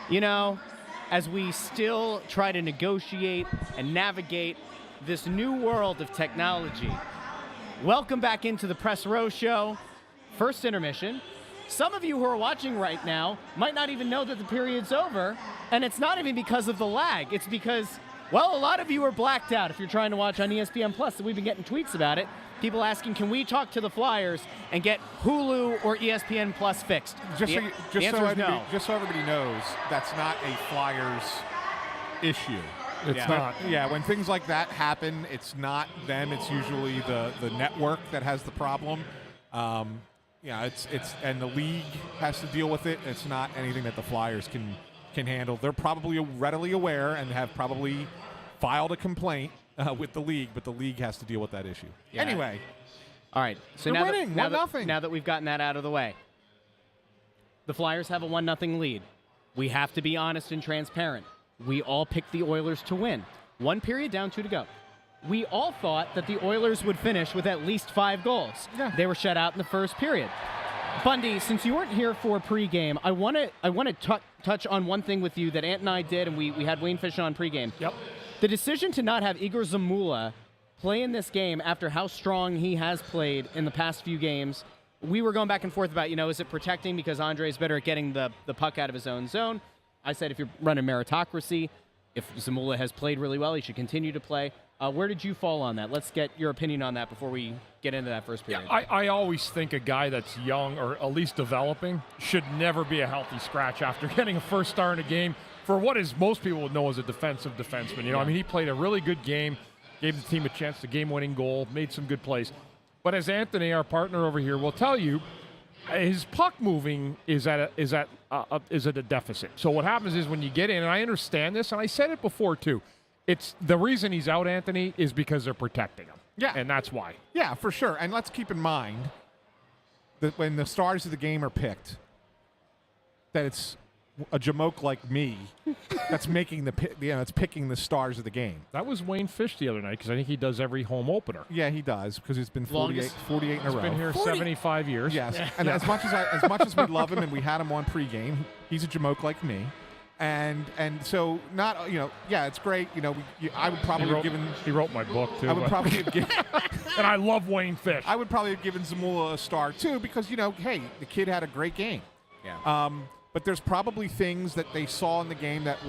You know, as we still try to negotiate and navigate this new world of technology. Welcome back into the Press Row Show. First intermission. Some of you who are watching right now might not even know that the period's over, and it's not even because of the lag. It's because, well, a lot of you are blacked out if you're trying to watch on ESPN Plus, so we've been getting tweets about it. People asking, can we talk to the Flyers and get Hulu or ESPN Plus fixed? Just so everybody knows, that's not a Flyers issue. It's not. Yeah, when things like that happen, it's not them. It's usually the network that has the problem. It's and the league has to deal with it. It's not anything that the Flyers can handle. They're probably readily aware and have probably filed a complaint with the league, but the league has to deal with that issue. Yeah. Anyway. All right. So now that we've gotten that out of the way, the Flyers have a 1-0 lead. We have to be honest and transparent. We all picked the Oilers to win. 1 period down, 2 to go. We all thought that the Oilers would finish with at least 5 goals. Yeah. They were shut out in the first period. Bundy, since you weren't here for pregame, I want to touch on one thing with you that Ant and I did, and we had Wayne Fish on pregame. Yep. The decision to not have Igor Zamula play in this game after how strong he has played in the past few games, we were going back and forth about, is it protecting because Andre's better at getting the puck out of his own zone? I said if you're running meritocracy, if Zamula has played really well, he should continue to play. Where did you fall on that? Let's get your opinion on that before we get into that first period. Yeah, I always think a guy that's young or at least developing should never be a healthy scratch after getting a first star in a game for what is most people would know as a defensive defenseman. I mean, he played a really good game, gave the team a chance to game-winning goal, made some good plays. But as Anthony, our partner over here, will tell you, his puck moving is at a deficit. So what happens is when you get in, and I understand this, and I said it before too, it's the reason he's out, Anthony, is because they're protecting him. Yeah. And that's why. Yeah, for sure. And let's keep in mind that when the stars of the game are picked, that it's a jamoke like me that's making it's picking the stars of the game. That was Wayne Fish the other night because I think he does every home opener. Yeah, he does because it's been 48 in a row. He's been here 75 years. Yes. Yeah. And as much as we love him and we had him on pregame, he's a jamoke like me. And so not it's great. I would probably have given. He wrote my book too. I would probably have given. And I love Wayne Fish. I would probably have given Zamula a star too because hey, the kid had a great game. Yeah. But there's probably things that they saw in the game that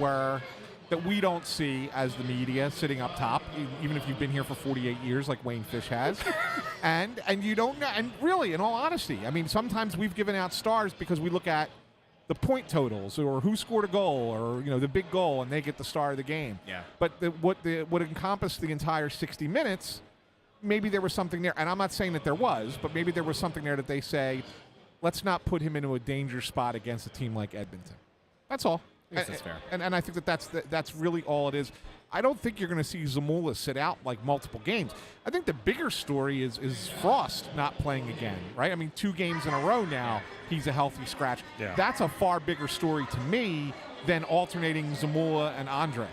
we don't see as the media sitting up top, even if you've been here for 48 years like Wayne Fish has. and you don't know. And really, in all honesty, I mean, sometimes we've given out stars because we look at the point totals or who scored a goal or the big goal and they get the star of the game. Yeah. But what encompassed the entire 60 minutes, maybe there was something there. And I'm not saying that there was, but maybe there was something there that they say, let's not put him into a danger spot against a team like Edmonton. That's all. I guess that's fair. And I think that's really all it is. I don't think you're going to see Zamula sit out like multiple games. I think the bigger story is Frost not playing again, right? I mean, 2 games in a row now, he's a healthy scratch. Yeah. That's a far bigger story to me than alternating Zamula and Andre.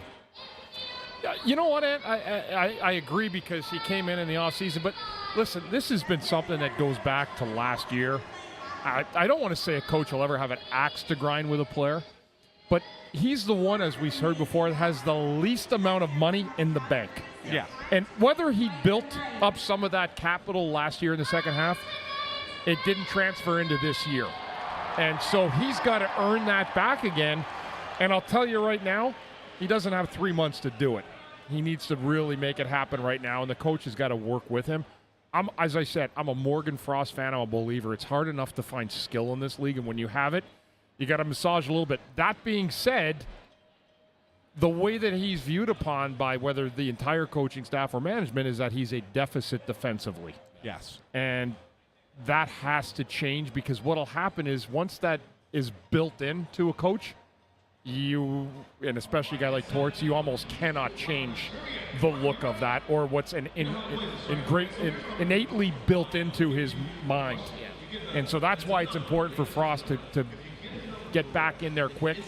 You know what, Ant? I agree because he came in the offseason. But listen, this has been something that goes back to last year. I don't want to say a coach will ever have an axe to grind with a player, but he's the one, as we heard before, that has the least amount of money in the bank. Yeah. And whether he built up some of that capital last year in the second half, it didn't transfer into this year. And so he's got to earn that back again. And I'll tell you right now, he doesn't have 3 months to do it. He needs to really make it happen right now, and the coach has got to work with him. As I said, I'm a Morgan Frost fan. I'm a believer. It's hard enough to find skill in this league, and when you have it, you got to massage a little bit. That being said, the way that he's viewed upon by whether the entire coaching staff or management is that he's a deficit defensively. Yes. And that has to change because what will happen is once that is built into a coach, you, and especially a guy like Torts, you almost cannot change the look of that or what's innately built into his mind. And so that's why it's important for Frost to get back in there quick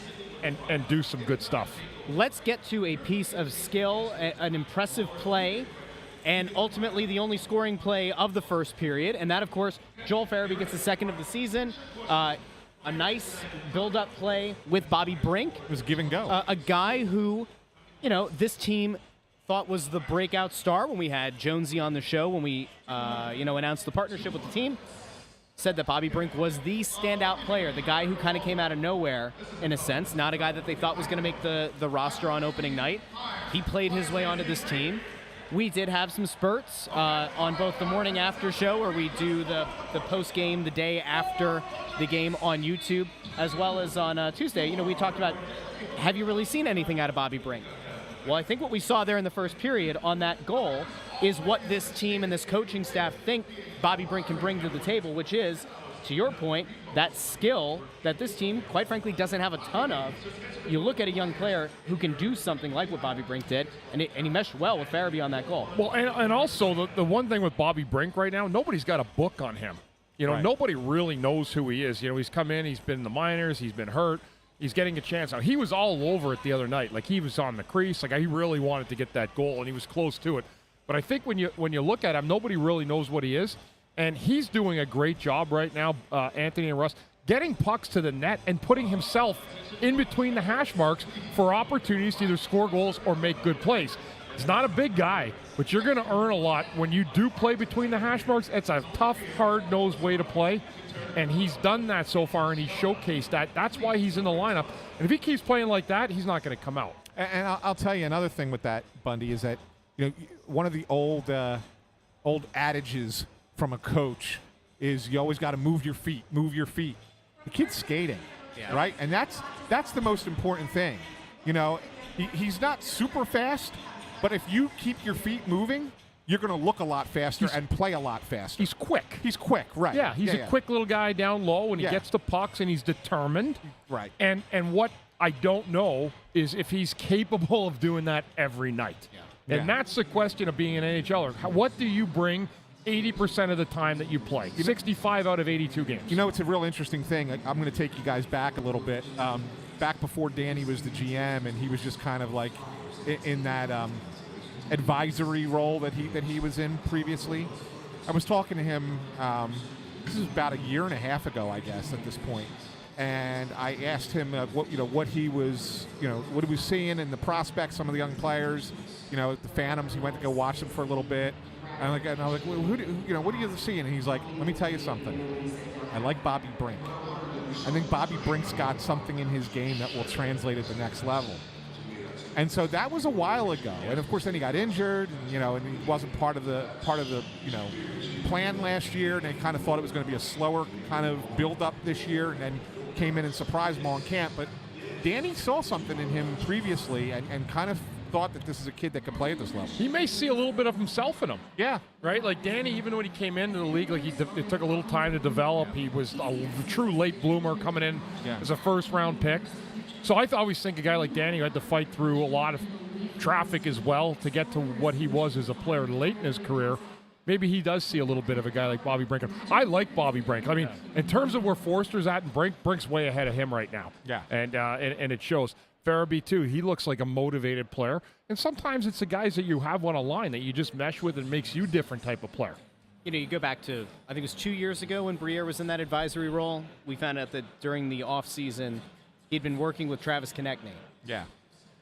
and do some good stuff. Let's get to a piece of skill, an impressive play, and ultimately the only scoring play of the first period. And that, of course, Joel Farabee gets the second of the season. A nice build-up play with Bobby Brink. It was give and go. A guy who, this team thought was the breakout star when we had Jonesy on the show, when we, announced the partnership with the team. Said that Bobby Brink was the standout player, the guy who kind of came out of nowhere, in a sense, not a guy that they thought was going to make the roster on opening night. He played his way onto this team. We did have some spurts on both the morning after show, where we do the post game the day after the game on YouTube, as well as on Tuesday. We talked about, have you really seen anything out of Bobby Brink? Well, I think what we saw there in the first period on that goal is what this team and this coaching staff think Bobby Brink can bring to the table, which is, to your point, that skill that this team, quite frankly, doesn't have a ton of. You look at a young player who can do something like what Bobby Brink did, and he meshed well with Farabee on that goal. Well, and also the one thing with Bobby Brink right now, nobody's got a book on him. Right. Nobody really knows who he is. He's come in, he's been in the minors, he's been hurt. He's getting a chance now. He was all over it the other night. Like, he was on the crease. Like, he really wanted to get that goal, and he was close to it. But I think when you look at him, nobody really knows what he is. And he's doing a great job right now, Anthony and Russ, getting pucks to the net and putting himself in between the hash marks for opportunities to either score goals or make good plays. He's not a big guy, but you're going to earn a lot when you do play between the hash marks. It's a tough, hard-nosed way to play. And he's done that so far, and he's showcased that. That's why he's in the lineup. And if he keeps playing like that, he's not going to come out. And I'll tell you another thing with that, Bundy, is that one of the old adages from a coach is you always got to move your feet. The kid's skating, right? And that's the most important thing. He's not super fast, but if you keep your feet moving, you're going to look a lot faster and play a lot faster. He's quick. He's quick, right. Yeah, he's a quick little guy down low, and he gets the pucks, and he's determined. Right. And what I don't know is if he's capable of doing that every night. Yeah. And that's the question of being an NHLer. What do you bring 80% of the time that you play? 65 out of 82 games. It's a real interesting thing. I'm going to take you guys back a little bit. Back before Danny was the GM, and he was just kind of like in that advisory role that he was in previously. I was talking to him, this is about a year and a half ago, I guess, at this point. And I asked him what he was seeing in the prospects, some of the young players, the Phantoms. He went to go watch them for a little bit. And I was like, well, what do you see? And he's like, let me tell you something. I like Bobby Brink. I think Bobby Brink's got something in his game that will translate at the next level. And so that was a while ago. And of course, then he got injured, and he wasn't part of the plan last year. And they kind of thought it was going to be a slower kind of build up this year, and then came in and surprised them all in camp. But Danny saw something in him previously, and kind of thought that this is a kid that could play at this level. He may see a little bit of himself in him. Yeah. Right? Like Danny, even when he came into the league, it took a little time to develop. He was a true late bloomer coming in as a first-round pick. So I always think a guy like Danny who had to fight through a lot of traffic as well to get to what he was as a player late in his career. Maybe he does see a little bit of a guy like Bobby Brink. I like Bobby Brink. I mean, in terms of where Forster's at and Brink's way ahead of him right now. Yeah. And it shows. Farabee, too, he looks like a motivated player. And sometimes it's the guys that you have on a line that you just mesh with and makes you a different type of player. You go back to, I think it was 2 years ago when Briere was in that advisory role. We found out that during the offseason, he'd been working with Travis Konechny. Yeah.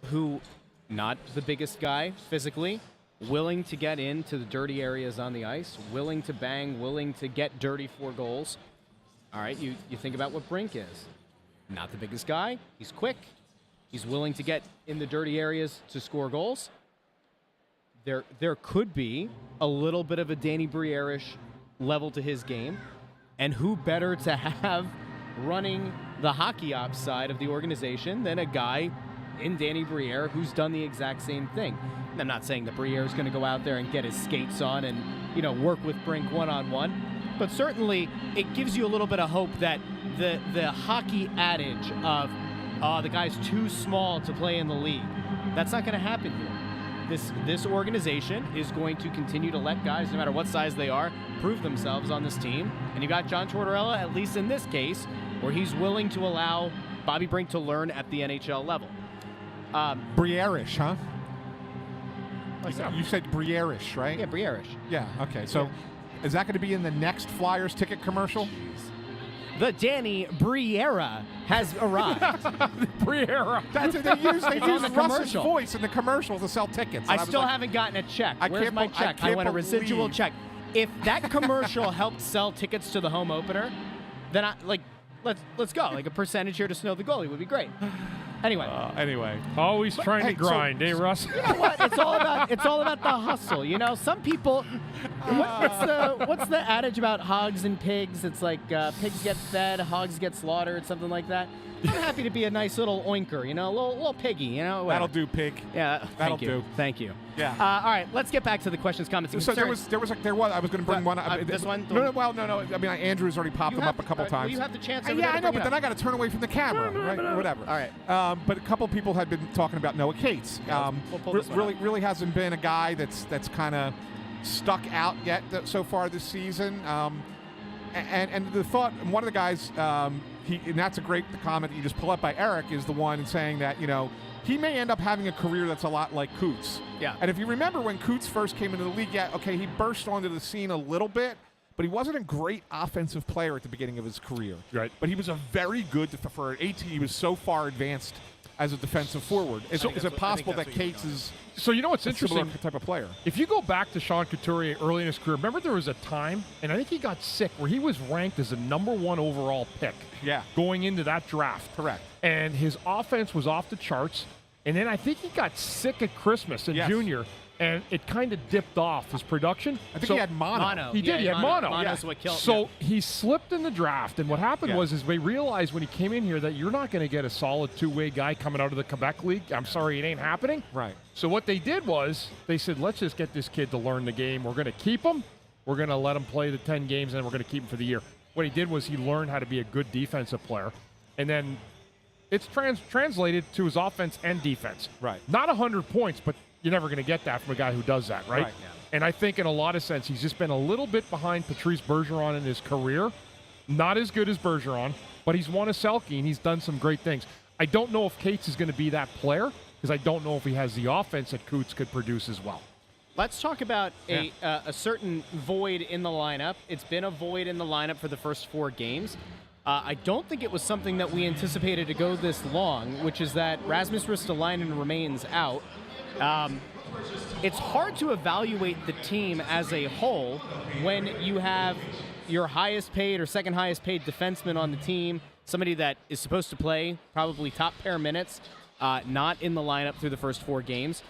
Who, not the biggest guy physically, willing to get into the dirty areas on the ice, willing to bang, willing to get dirty for goals. All right, you think about what Brink is. Not the biggest guy. He's quick. He's willing to get in the dirty areas to score goals. There could be a little bit of a Danny Briere-ish level to his game. And who better to have running the hockey ops side of the organization than a guy in Danny Briere who's done the exact same thing. And I'm not saying that Briere is going to go out there and get his skates on and work with Brink one-on-one, but certainly it gives you a little bit of hope that the hockey adage of the guy's too small to play in the league, that's not going to happen here. This organization is going to continue to let guys, no matter what size they are, prove themselves on this team. And you got John Tortorella, at least in this case, where he's willing to allow Bobby Brink to learn at the NHL level. Briere-ish, huh? You said Brierish, right? Yeah, Brierish. Yeah. Okay. So, is that going to be in the next Flyers ticket commercial? The Danny Briera has arrived. Briera. That's it. They use on the Russ's commercial. voice in the commercial to sell tickets. I And was still like, haven't gotten a check. I Where's can't my be- I check? I can't want a residual believe- check. If that commercial helped sell tickets to the home opener, then let's go. Like a percentage here to Snow the Goalie would be great. Anyway. Anyway. Always trying hey, to grind, eh, Russ? You know what? It's all about the hustle. You know, some people. What's the adage about hogs and pigs? It's like pigs get fed, hogs get slaughtered, something like that. I'm happy to be a nice little oinker, you know, a little piggy, you know. Whatever. That'll do, pig. Yeah, That'll thank you. do. Thank you. Yeah. All right, let's get back to the questions, comments, and So concerns. there was. I was going to bring one. This one? No. I mean, Andrew's already popped You them have- up a couple well, times. you have the chance. Yeah, over there I to know, bring but it then I up. got to turn away from the camera, right? Whatever. All right. But a couple people had been talking about Noah Cates. We'll pull this one Really hasn't been a guy that's kind of stuck out yet so far this season. And the thought, one of the guys, and that's a great comment that you just pull up by Eric, is the one saying that, you know, he may end up having a career that's a lot like Coots. Yeah. And if you remember when Coots first came into the league, he burst onto the scene a little bit, but he wasn't a great offensive player at the beginning of his career. Right. But he was a very good, for an 18, he was so far advanced as a defensive forward. Is it possible that Cates is So you know what's a interesting? similar type of player? If you go back to Sean Couturier early in his career, remember there was a time, and I think he got sick, where he was ranked as a #1 overall pick. Yeah. Going into that draft. Correct. And his offense was off the charts. And then I think he got sick at Christmas in junior, and it kind of dipped off his production. I think he had mono. He did. He had mono. Mono's what killed. So he slipped in the draft, and what happened Yeah. was we realized when he came in here that you're not going to get a solid two-way guy coming out of the Quebec League. I'm sorry, it ain't happening. Right. So what they did was they said, let's just get this kid to learn the game. We're going to keep him. We're going to let him play the 10 games, and we're going to keep him for the year. What he did was he learned how to be a good defensive player, and then it's translated to his offense and defense. Right. Not 100 points, but you're never going to get that from a guy who does that, right? Right, yeah. And I think in a lot of sense, he's just been a little bit behind Patrice Bergeron in his career. Not as good as Bergeron, but he's won a Selke, and he's done some great things. I don't know if Cates is going to be that player, because I don't know if he has the offense that Coots could produce as well. Let's talk about a certain void in the lineup. It's been a void in the lineup for the first 4 games. I don't think it was something that we anticipated to go this long, which is that Rasmus Ristolainen remains out. It's hard to evaluate the team as a whole when you have your highest paid or second highest paid defenseman on the team, somebody that is supposed to play probably top pair minutes, not in the lineup through the first 4 games.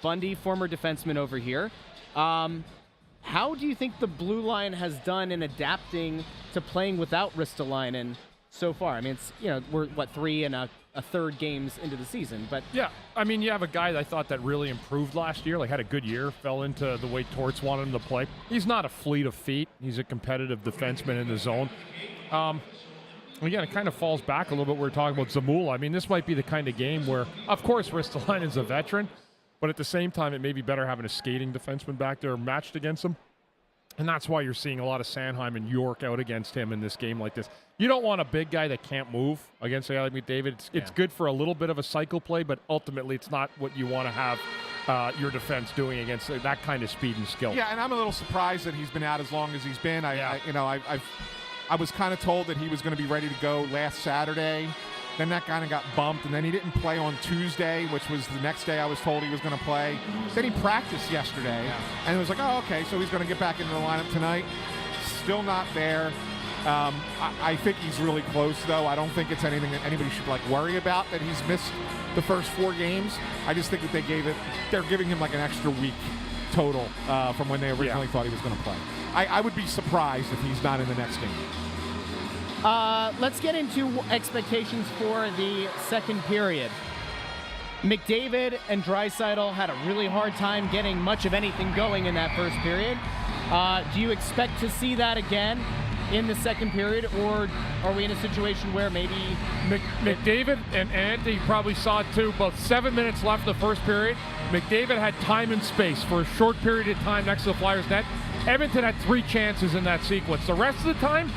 Bundy, former defenseman over here. How do you think the blue line has done in adapting to playing without Ristolainen so far? I mean, it's, you know, we're 3 and a third games into the season, but yeah, I mean, you have a guy that I thought that really improved last year, like had a good year, fell into the way Torts wanted him to play. He's not a fleet of feet. He's a competitive defenseman in the zone. Again, it kind of falls back a little bit. We're talking about Zamula. I mean, this might be the kind of game where, of course, Ristolainen's a veteran, but at the same time, it may be better having a skating defenseman back there matched against him. And that's why you're seeing a lot of Sanheim and York out against him in this game like this. You don't want a big guy that can't move against a guy like McDavid. It's good for a little bit of a cycle play, but ultimately it's not what you want to have your defense doing against that kind of speed and skill. Yeah, and I'm a little surprised that he's been out as long as he's been. I was kind of told that he was going to be ready to go last Saturday. Then that kind of got bumped, and then he didn't play on Tuesday, which was the next day I was told he was going to play. Then he practiced yesterday, and it was like, oh, okay, so he's going to get back into the lineup tonight. Still not there. I think he's really close, though. I don't think it's anything that anybody should worry about that he's missed the first 4 games. I just think that they're giving him like an extra week total from when they originally thought he was going to play. I would be surprised if he's not in the next game. Let's get into expectations for the second period. McDavid and Draisaitl had a really hard time getting much of anything going in that first period. Do you expect to see that again in the second period, or are we in a situation where maybe McDavid and Anthony probably saw it too. About 7 minutes left in the first period. McDavid had time and space for a short period of time next to the Flyers net. Edmonton had 3 chances in that sequence. The rest of the time,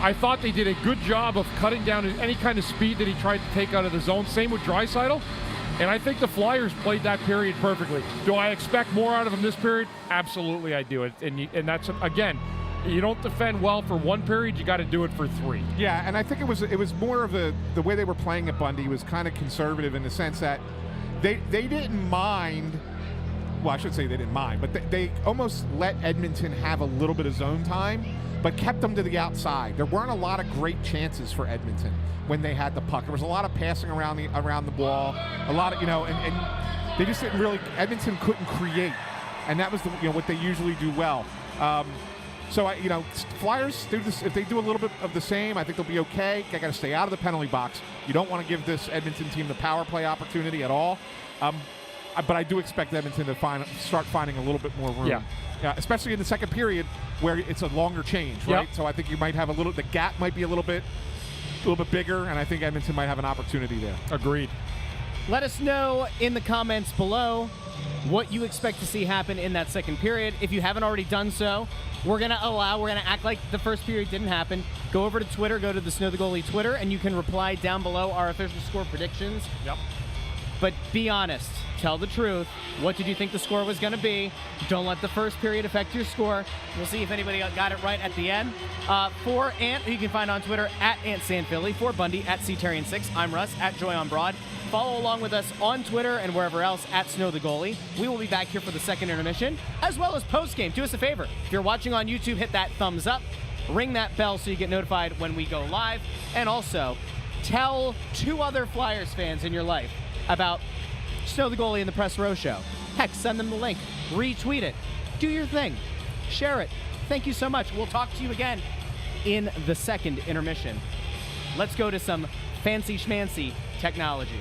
I thought they did a good job of cutting down any kind of speed that he tried to take out of the zone. Same with Draisaitl. And I think the Flyers played that period perfectly. Do I expect more out of them this period? Absolutely, I do. And that's, again, you don't defend well for one period, you got to do it for 3. Yeah, and I think it was more of the way they were playing at Bundy was kind of conservative in the sense that they didn't mind. Well, I should say they didn't mind, but they almost let Edmonton have a little bit of zone time, but kept them to the outside. There weren't a lot of great chances for Edmonton when they had the puck. There was a lot of passing around the ball, a lot of, and they just didn't really. Edmonton couldn't create, and that was what they usually do well. So Flyers do this. If they do a little bit of the same, I think they'll be okay. They got to stay out of the penalty box. You don't want to give this Edmonton team the power play opportunity at all. But I do expect Edmonton to start finding a little bit more room. Yeah, especially in the second period where it's a longer change, right? Yep. So I think you might have the gap might be a little bit bigger, and I think Edmonton might have an opportunity there. Agreed. Let us know in the comments below what you expect to see happen in that second period. If you haven't already done so, we're going to act like the first period didn't happen. Go over to Twitter, go to the Snow the Goalie Twitter, and you can reply down below our official score predictions. Yep. But be honest. Tell the truth. What did you think the score was going to be? Don't let the first period affect your score. We'll see if anybody got it right at the end. For Ant, who you can find on Twitter at AntSanFilly. For Bundy, at Therien6. I'm Russ, at JoyOnBroad. Follow along with us on Twitter and wherever else, at Snow the Goalie. We will be back here for the second intermission, as well as postgame. Do us a favor. If you're watching on YouTube, hit that thumbs up. Ring that bell so you get notified when we go live. And also, tell 2 other Flyers fans in your life about Snow the Goalie and the Press Row Show. Heck, send them the link. Retweet it. Do your thing. Share it. Thank you so much. We'll talk to you again in the second intermission. Let's go to some fancy schmancy technology.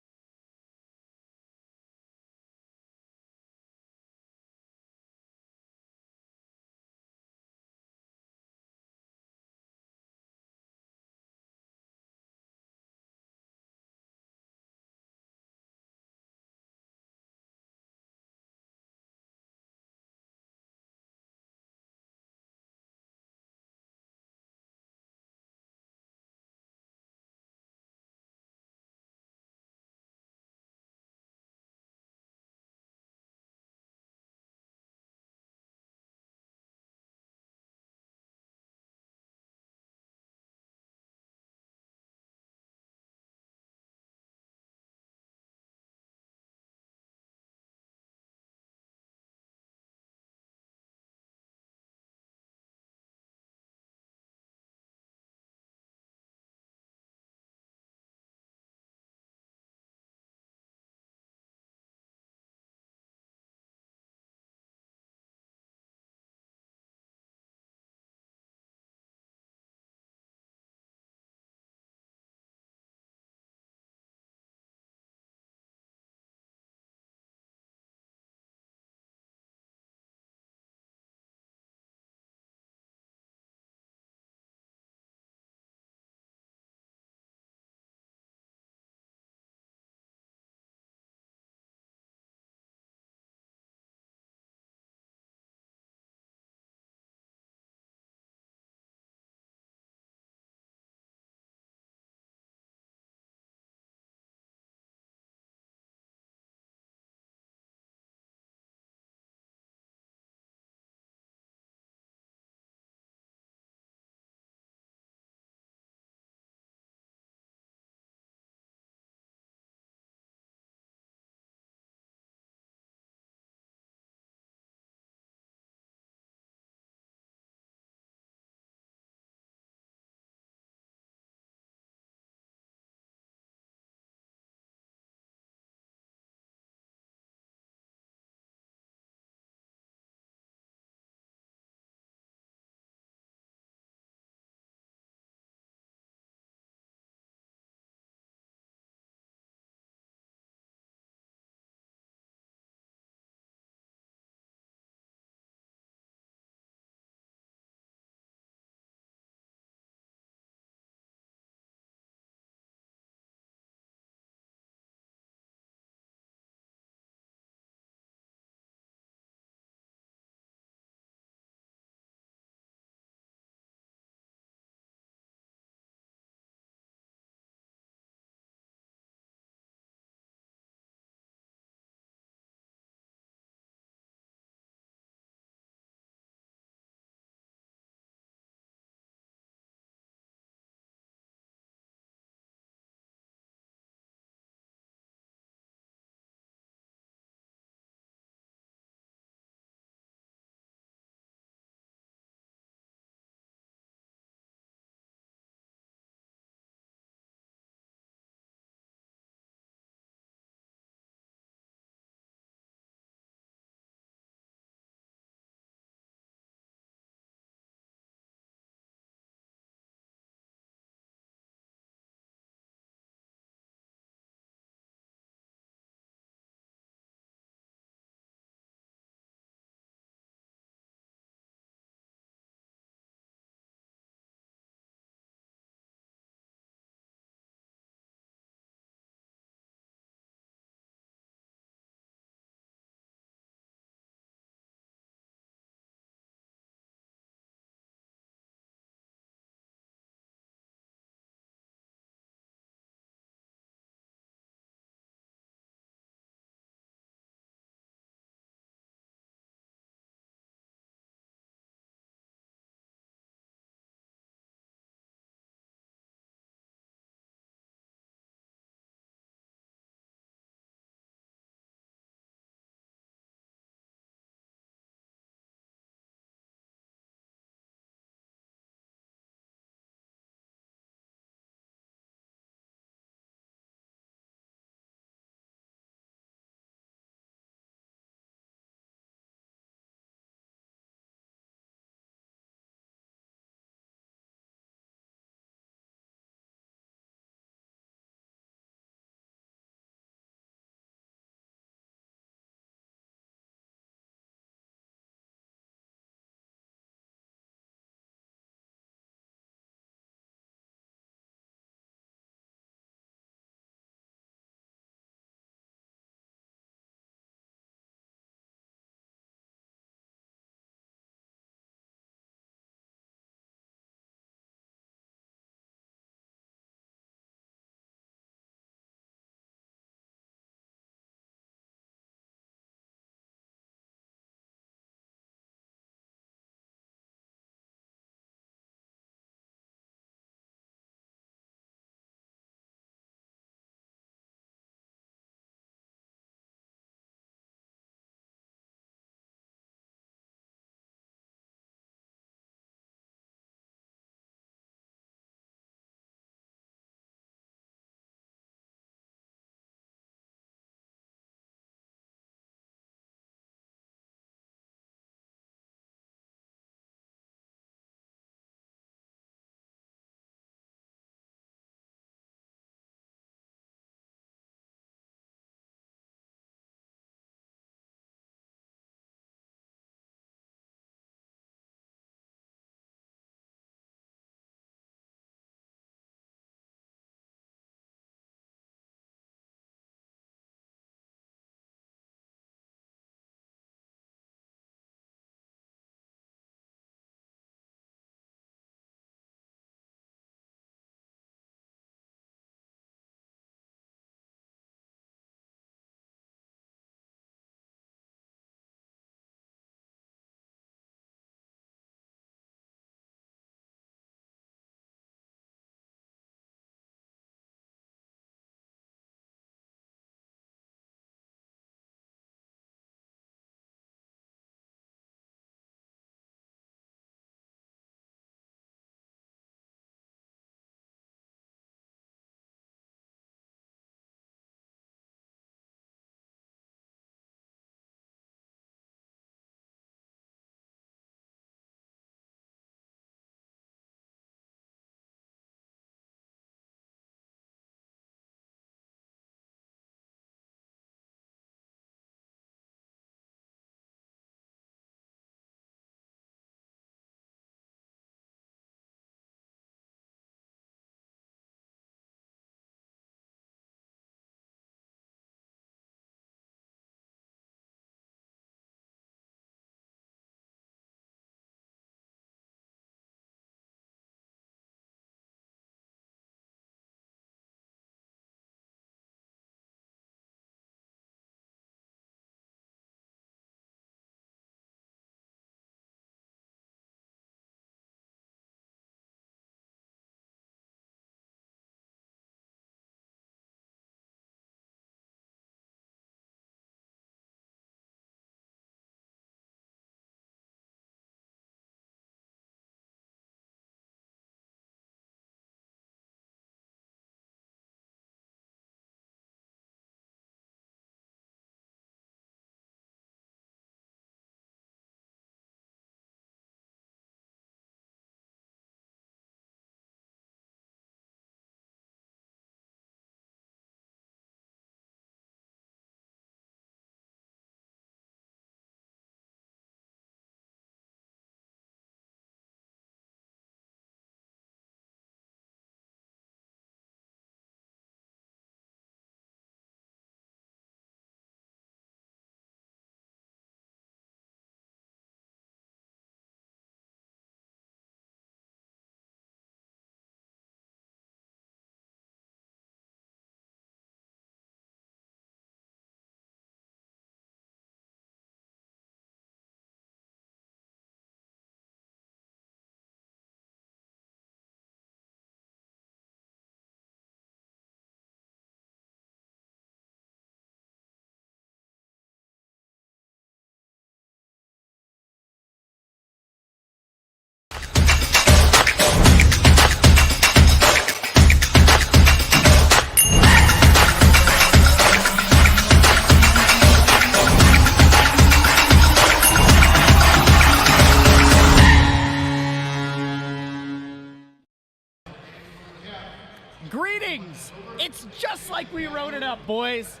Greetings! It's just like we wrote it up, boys.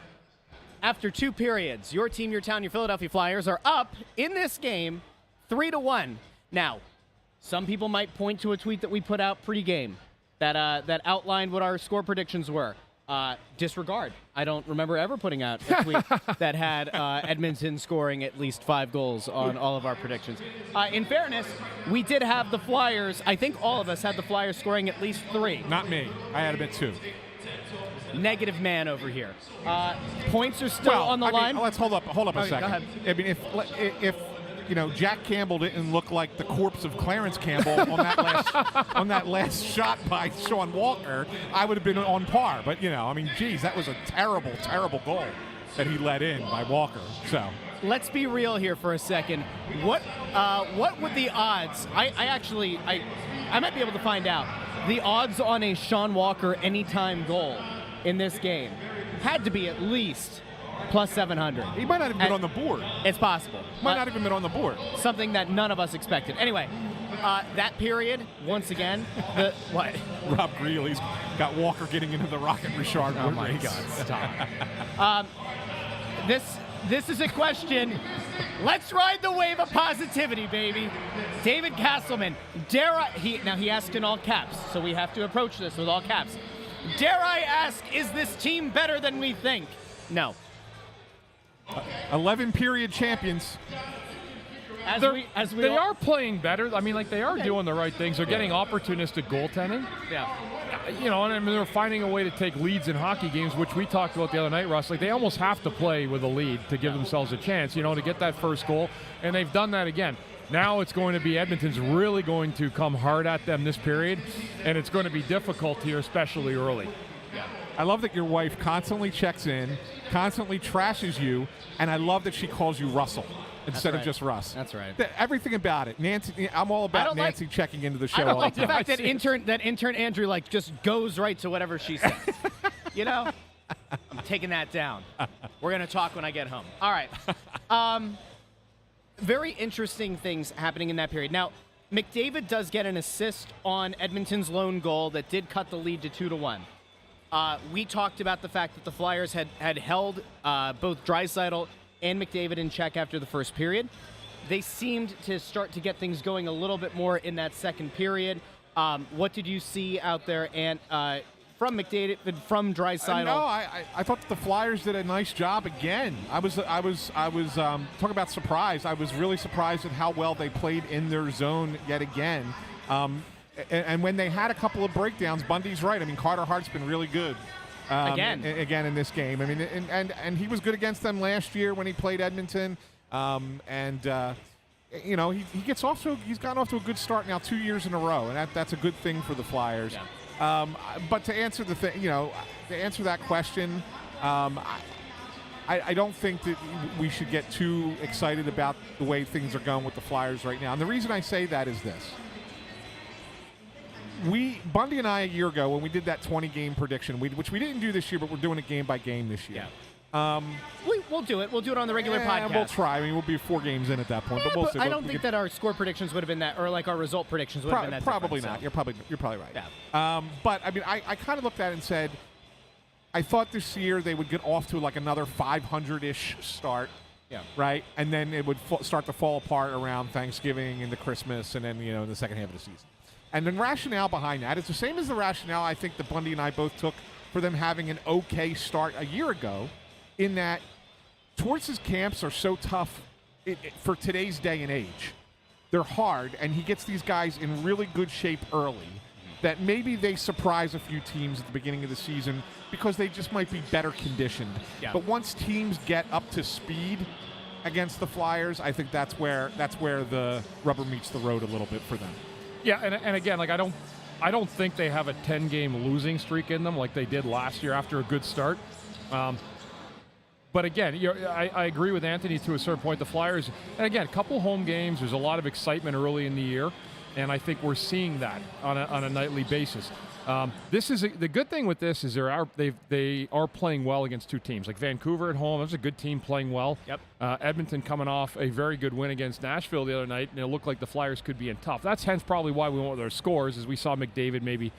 After 2 periods, your team, your town, your Philadelphia Flyers are up in this game 3-1. Now, some people might point to a tweet that we put out pregame that outlined what our score predictions were. Disregard. I don't remember ever putting out a tweet that had Edmonton scoring at least 5 goals on all of our predictions. In fairness, we did have the Flyers. I think all of us had the Flyers scoring at least 3. Not me. I had him at 2. Negative man over here. Points are still on the line. Let's hold up a Okay, second. go ahead. I mean, if Jack Campbell didn't look like the corpse of Clarence Campbell on that last shot by Sean Walker, I would have been on par. But geez, that was a terrible, terrible goal that he let in by Walker. So let's be real here for a second. What would the odds? I might be able to find out. The odds on a Sean Walker anytime goal in this game had to be at least plus 700. he might not have been on the board. It's possible. Might not even been on the board. Something that none of us expected. Anyway, that period, once again, what? Rob Greeley's got Walker getting into the Rocket Richard. Oh my God! Stop. This is a question. Let's ride the wave of positivity, baby. David Castleman, he asked in all caps, so we have to approach this with all caps. Dare I ask, is this team better than we think? No. 11 period champions. They are playing better. I mean, they are doing the right things. They're getting opportunistic goaltending. Yeah. And they're finding a way to take leads in hockey games, which we talked about the other night, Russ. They almost have to play with a lead to give themselves a chance, to get that first goal. And they've done that again. Now it's going to be Edmonton's really going to come hard at them this period, and it's going to be difficult here, especially early. I love that your wife constantly checks in, constantly trashes you, and I love that she calls you Russell instead of just Russ. That's right. Everything about it. Nancy, I'm all about Nancy checking into the show. I don't all like the the time. fact that intern Andrew just goes right to whatever she says. I'm taking that down. We're gonna talk when I get home. All right. Very interesting things happening in that period. Now, McDavid does get an assist on Edmonton's lone goal that did cut the lead to 2-1. We talked about the fact that the Flyers had held both Draisaitl and McDavid in check after the first period. They seemed to start to get things going a little bit more in that second period. What did you see out there and from McDavid, from Draisaitl? No, I thought that the Flyers did a nice job again. I was talking about surprise. I was really surprised at how well they played in their zone yet again. And when they had a couple of breakdowns, Bundy's right. I mean, Carter Hart's been really good again in this game. I mean, and he was good against them last year when he played Edmonton. He's gotten off to a good start now 2 years in a row, and that's a good thing for the Flyers. Yeah. But to answer to answer that question, I don't think that we should get too excited about the way things are going with the Flyers right now. And the reason I say that is this. Bundy and I a year ago when we did that 20-game prediction, which we didn't do this year, but we're doing it game by game this year. Yeah. We'll do it. We'll do it on the regular podcast. We'll try. I mean, we'll be 4 games in at that point, but we'll see. I don't think that our score predictions would have been that, or our result predictions would have been that. Probably different, not. so. You're probably right. Yeah. But I mean, I kind of looked at it and said, I thought this year they would get off to another 500-ish start. Yeah. Right, and then it would start to fall apart around Thanksgiving into Christmas, and then in the second half of the season. And the rationale behind that is the same as the rationale I think that Bundy and I both took for them having an okay start a year ago, in that Torts' camps are so tough for today's day and age. They're hard, and he gets these guys in really good shape early that maybe they surprise a few teams at the beginning of the season because they just might be better conditioned. Yeah. But once teams get up to speed against the Flyers, I think that's where the rubber meets the road a little bit for them. Yeah, and again, I don't think they have a 10-game losing streak in them like they did last year after a good start. But again, I agree with Anthony to a certain point. The Flyers, and again, a couple home games. There's a lot of excitement early in the year, and I think we're seeing that on a nightly basis. This is the good thing with this is they are playing well against 2 teams like Vancouver at home. That's a good team playing well. Yep. Edmonton coming off a very good win against Nashville the other night, and it looked like the Flyers could be in tough. That's hence probably why we went with our scores, as we saw McDavid maybe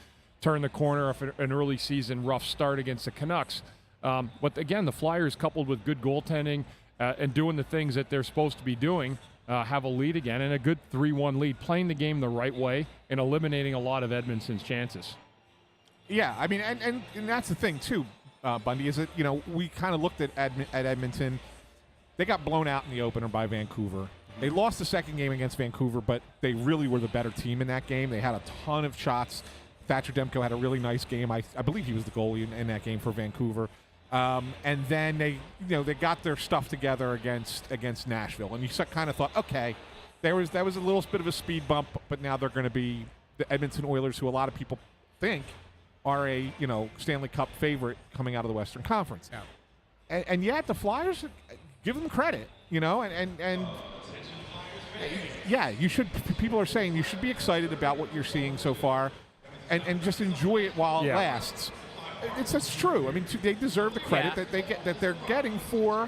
turn the corner off an early season rough start against the Canucks. But again, the Flyers, coupled with good goaltending and doing the things that they're supposed to be doing, have a lead again, and a good 3-1 lead, playing the game the right way and eliminating a lot of Edmonton's chances. Yeah, I mean, and that's the thing too, Bundy, is that, you know, we kind of looked at Edmonton. They got blown out in the opener by Vancouver. They lost the second game against Vancouver, but they really were the better team in that game. They had a ton of shots. Thatcher Demko had a really nice game. I believe he was the goalie in that game for Vancouver. And then they got their stuff together against Nashville, and you kind of thought, okay, that was a little bit of a speed bump, but now they're going to be the Edmonton Oilers, who a lot of people think are a Stanley Cup favorite coming out of the Western Conference. Yeah. And yet the Flyers, give them credit, and yeah, you should. People are saying you should be excited about what you're seeing so far, and just enjoy it while it lasts. That's true. I mean, they deserve the credit that they're getting for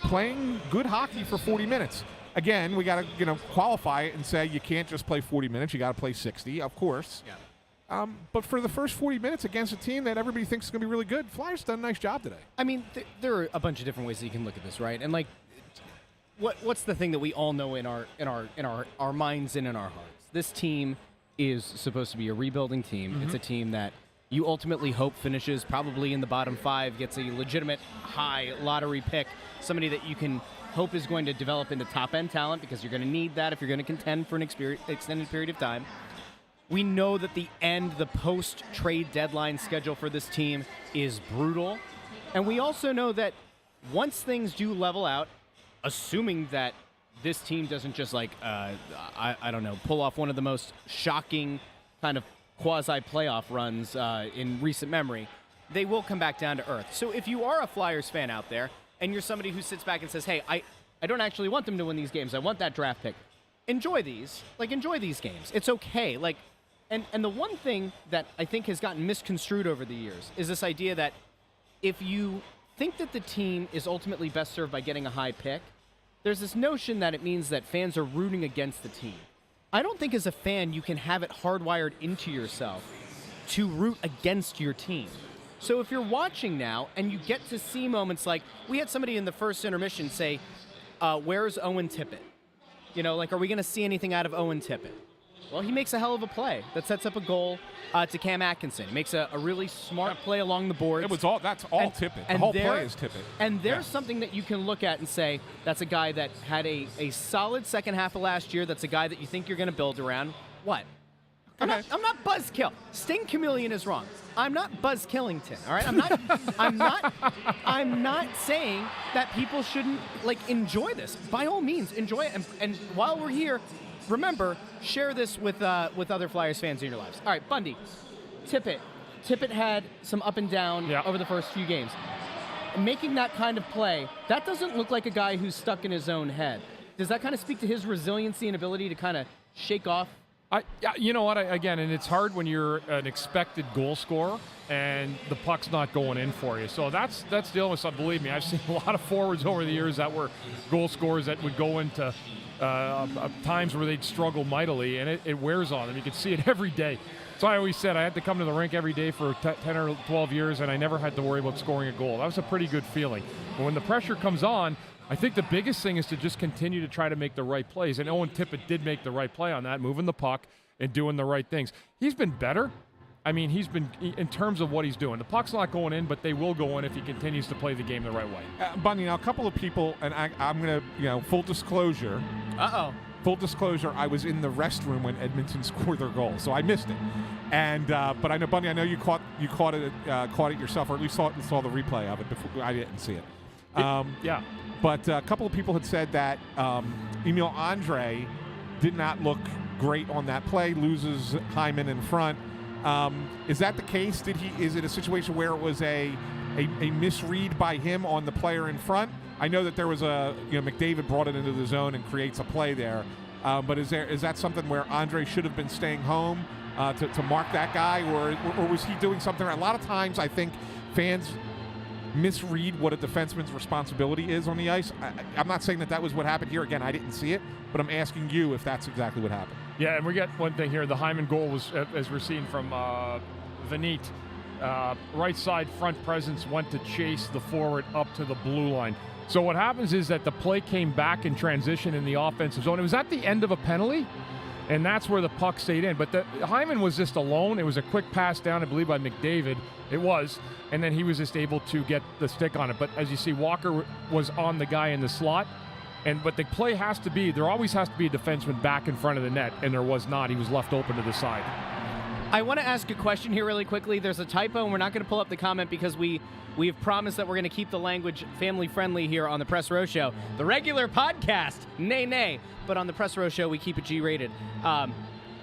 playing good hockey for 40 minutes. Again, we got to qualify it and say you can't just play 40 minutes. You got to play 60, of course. Yeah. But for the first 40 minutes against a team that everybody thinks is going to be really good, Flyers done a nice job today. I mean, there are a bunch of different ways that you can look at this, right? And like, what's the thing that we all know in our minds and in our hearts? This team is supposed to be a rebuilding team. Mm-hmm. It's a team that you ultimately hope finishes probably in the bottom 5, gets a legitimate high lottery pick, somebody that you can hope is going to develop into top-end talent, because you're going to need that if you're going to contend for an extended period of time. We know that the post-trade deadline schedule for this team is brutal. And we also know that once things do level out, assuming that this team doesn't just pull off one of the most shocking kind of quasi-playoff runs in recent memory, they will come back down to earth. So if you are a Flyers fan out there, and you're somebody who sits back and says, hey, I don't actually want them to win these games, I want that draft pick, enjoy these games. It's okay. And the one thing that I think has gotten misconstrued over the years is this idea that if you think that the team is ultimately best served by getting a high pick, there's this notion that it means that fans are rooting against the team. I don't think as a fan you can have it hardwired into yourself to root against your team. So if you're watching now and you get to see moments like, we had somebody in the first intermission say, where's Owen Tippett? Are we going to see anything out of Owen Tippett? Well, he makes a hell of a play that sets up a goal to Cam Atkinson. He makes a really smart play along the boards. That's all Tippett. The whole play is Tippett. And there's something that you can look at and say, that's a guy that had a solid second half of last year. That's a guy that you think you're going to build around. What? I'm not buzzkill. Sting Chameleon is wrong. I'm not Buzz Killington. All right. I'm not saying that people shouldn't enjoy this. By all means, enjoy it. And while we're here, remember, share this with other Flyers fans in your lives. All right, Bundy, Tippett. Tippett had some up and down over the first few games. Making that kind of play, that doesn't look like a guy who's stuck in his own head. Does that kind of speak to his resiliency and ability to kind of shake off? You know what? Again, and it's hard when you're an expected goal scorer and the puck's not going in for you. So that's dealing with something. Believe me, I've seen a lot of forwards over the years that were goal scorers that would go into times where they'd struggle mightily, and it wears on them. You can see it every day. So I always said I had to come to the rink every day for 10 or 12 years, and I never had to worry about scoring a goal. That was a pretty good feeling. But when the pressure comes on, I think the biggest thing is to just continue to try to make the right plays. And Owen Tippett did make the right play on that, moving the puck and doing the right things. He's been better. I mean, he's been, in terms of what he's doing. The puck's not going in, but they will go in if he continues to play the game the right way. Bundy, now a couple of people, and I'm going to, full disclosure. Full disclosure, I was in the restroom when Edmonton scored their goal, so I missed it. And but I know, Bundy, I know you caught it yourself, or at least saw the replay of it before. I didn't see it. Yeah. But a couple of people had said that Emil Andre did not look great on that play, loses Hyman in front. Is that the case? Is it a situation where it was a misread by him on the player in front? I know that there was McDavid brought it into the zone and creates a play there. But is that something where Andre should have been staying home to mark that guy, or was he doing something? A lot of times I think fans misread what a defenseman's responsibility is on the ice. I'm not saying that was what happened here. Again, I didn't see it, but I'm asking you if that's exactly what happened. Yeah, and we got one thing here. The Hyman goal was, as we're seeing from Vanit, right side front presence, went to chase the forward up to the blue line. So what happens is that the play came back in transition in the offensive zone. It was at the end of a penalty, and that's where the puck stayed in. But Hyman was just alone. It was a quick pass down, I believe, by McDavid. It was. And then he was just able to get the stick on it. But as you see, Walker was on the guy in the slot. But the play has to be, there always has to be a defenseman back in front of the net, and there was not. He was left open to the side. I want to ask a question here really quickly. There's a typo, and we're not going to pull up the comment because we have promised that we're going to keep the language family-friendly here on the Press Row Show. The regular podcast, nay. But on the Press Row Show, we keep it G-rated.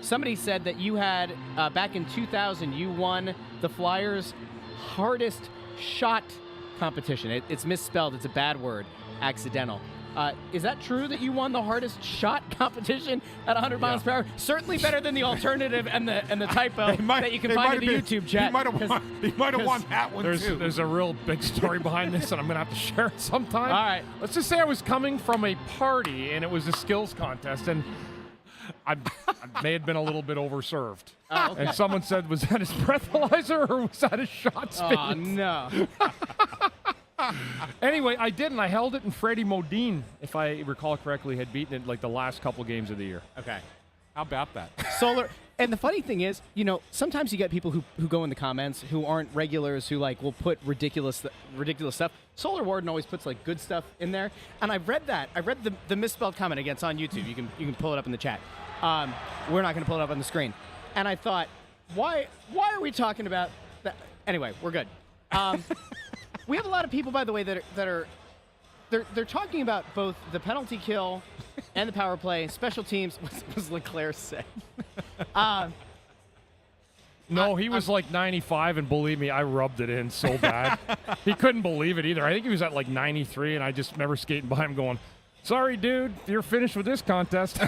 Somebody said that you had, back in 2000, you won the Flyers' hardest shot competition. It's misspelled. It's a bad word. Accidental. Is that true that you won the hardest shot competition at 100 miles per hour? Certainly better than the alternative and the typo that you can find in the YouTube chat. He might have won that one too. There's a real big story behind this, and I'm going to have to share it sometime. All right. Let's just say I was coming from a party, and it was a skills contest, and I may have been a little bit overserved. Oh, okay. And someone said, was that his breathalyzer or was that his shot speed? Oh, no. Anyway, I did, and I held it, and Freddie Modine, if I recall correctly, had beaten it like the last couple games of the year. Okay. How about that? Solar. And the funny thing is, sometimes you get people who go in the comments who aren't regulars who will put ridiculous stuff. Solar Warden always puts good stuff in there. And I've read that. I read the misspelled comment. Again, it's on YouTube. You can pull it up in the chat. We're not going to pull it up on the screen. And I thought, why are we talking about that? Anyway, we're good. We have a lot of people, by the way, that are they're talking about both the penalty kill and the power play, special teams. Was Leclerc saying? No, he was 95, and believe me, I rubbed it in so bad. He couldn't believe it either. I think he was at 93, and I just remember skating by him going, "Sorry, dude, you're finished with this contest."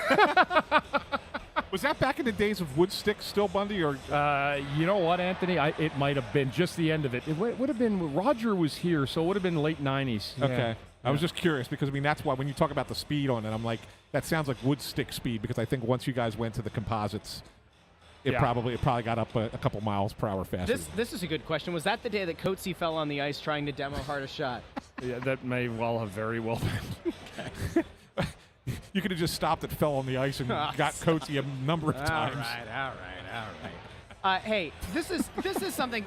Was that back in the days of wood sticks still, Bundy? Or you know what, Anthony? It might have been just the end of it. It would have been, Roger was here, so it would have been late 90s. Okay. Yeah. I was just curious because, that's why when you talk about the speed on it, I'm like, that sounds like wood stick speed because I think once you guys went to the composites, it probably got up a couple miles per hour faster. This is a good question. Was that the day that Coatsy fell on the ice trying to demo hardest shot? Yeah, that may very well been. Okay. You could have just stopped at fell on the ice and got Coatsy a number of times. All right. Hey, this is something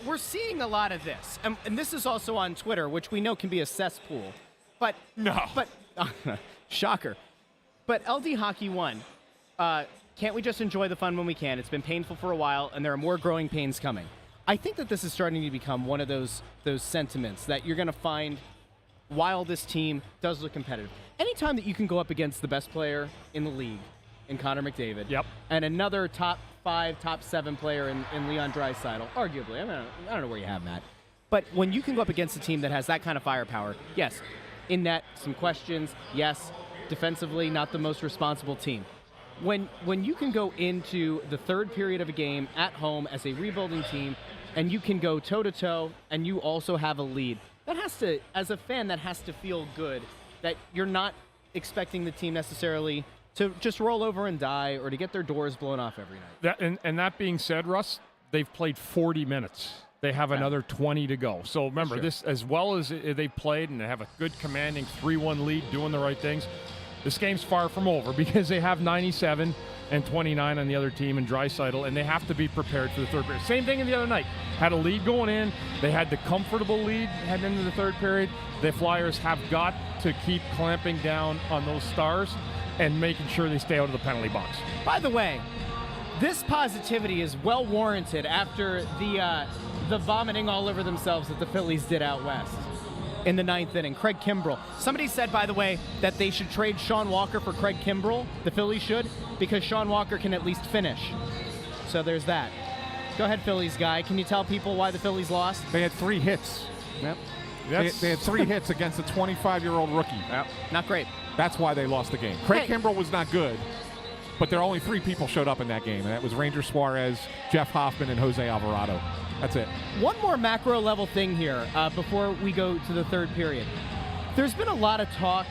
we're seeing a lot of this, and this is also on Twitter, which we know can be a cesspool. But shocker. But LD Hockey 1. Can't we just enjoy the fun when we can? It's been painful for a while, and there are more growing pains coming. I think that this is starting to become one of those sentiments that you're going to find while this team does look competitive. Anytime that you can go up against the best player in the league, in Connor McDavid, and another top 5, top 7 player in Leon Draisaitl, arguably. I don't know where you have that. But when you can go up against a team that has that kind of firepower, yes, in net, some questions, yes, defensively, not the most responsible team. When you can go into the third period of a game at home as a rebuilding team, and you can go toe-to-toe, and you also have a lead, that has to, as a fan, that has to feel good that you're not expecting the team necessarily to just roll over and die or to get their doors blown off every night. And that being said, Russ, they've played 40 minutes. They have another 20 to go. So remember, this, as well as they've played and they have a good commanding 3-1 lead, doing the right things, this game's far from over because they have 97 and 29 on the other team in Draisaitl, and they have to be prepared for the third period. Same thing in the other night. Had a lead going in. They had the comfortable lead heading into the third period. The Flyers have got to keep clamping down on those stars and making sure they stay out of the penalty box. By the way, this positivity is well warranted after the vomiting all over themselves that the Phillies did out west in the 9th inning. Craig Kimbrell. Somebody said, by the way, that they should trade Sean Walker for Craig Kimbrell. The Phillies should, because Sean Walker can at least finish. So there's that. Go ahead, Phillies guy. Can you tell people why the Phillies lost? They had 3 hits. Yep. They had 3 hits against a 25-year-old rookie. Yep. Not great. That's why they lost the game. Craig Kimbrell was not good, but there are only 3 people showed up in that game, and that was Ranger Suarez, Jeff Hoffman, and Jose Alvarado. That's it. One more macro level thing here before we go to the third period. There's been a lot of talk,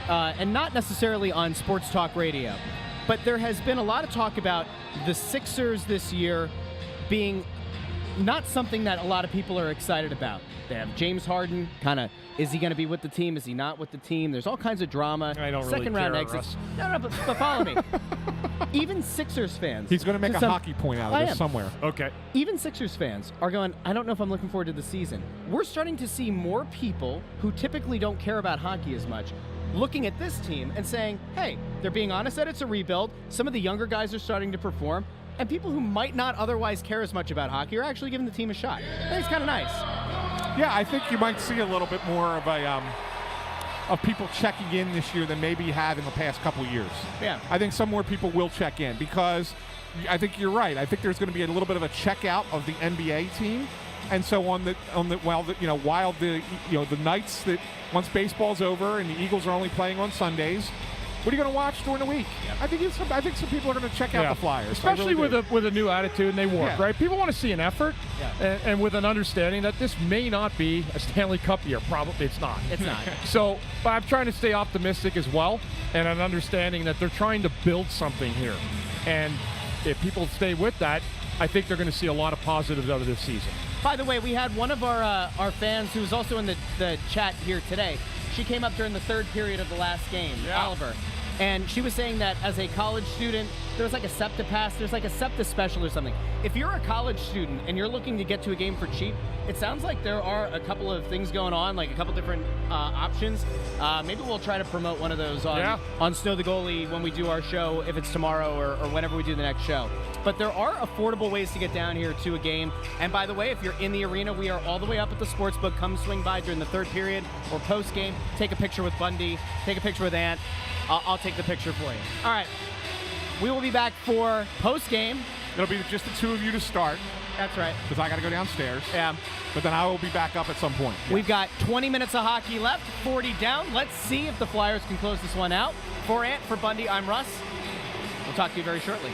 and not necessarily on sports talk radio, but there has been a lot of talk about the Sixers this year being not something that a lot of people are excited about. They have James Harden, kind of, is he going to be with the team? Is he not with the team? There's all kinds of drama. I don't really Second round care, exits. Russ. No, but follow me. Even Sixers fans. He's going to make a hockey point out of this somewhere. Okay. Even Sixers fans are going, I don't know if I'm looking forward to the season. We're starting to see more people who typically don't care about hockey as much looking at this team and saying, hey, they're being honest that it's a rebuild. Some of the younger guys are starting to perform. And people who might not otherwise care as much about hockey are actually giving the team a shot. I think it's kind of nice. Yeah, I think you might see a little bit more of a of people checking in this year than maybe you have in the past couple of years. Yeah. I think some more people will check in because I think you're right. I think there's going to be a little bit of a checkout of the NBA team, and so while the nights that once baseball's over and the Eagles are only playing on Sundays. What are you going to watch during the week? Yeah. I think some people are going to check out the Flyers, especially really with a new attitude, and they work right. People want to see an effort, and with an understanding that this may not be a Stanley Cup year. Probably it's not. It's not. So, but I'm trying to stay optimistic as well, and an understanding that they're trying to build something here. And if people stay with that, I think they're going to see a lot of positives out of this season. By the way, we had one of our fans who was also in the chat here today. She came up during the third period of the last game, Oliver. And she was saying that as a college student, there was like a SEPTA pass, there's like a SEPTA special or something. If you're a college student and you're looking to get to a game for cheap, it sounds like there are a couple of things going on, like a couple different options. Maybe we'll try to promote one of those on Snow the Goalie when we do our show, if it's tomorrow or whenever we do the next show. But there are affordable ways to get down here to a game. And by the way, if you're in the arena, we are all the way up at the sportsbook. Come swing by during the third period or post game. Take a picture with Bundy. Take a picture with Ant. I'll take the picture for you. All right. We will be back for post game. It'll be just the two of you to start. That's right. Because I got to go downstairs. Yeah. But then I will be back up at some point. We've got 20 minutes of hockey left, 40 down. Let's see if the Flyers can close this one out. For Ant, for Bundy, I'm Russ. We'll talk to you very shortly.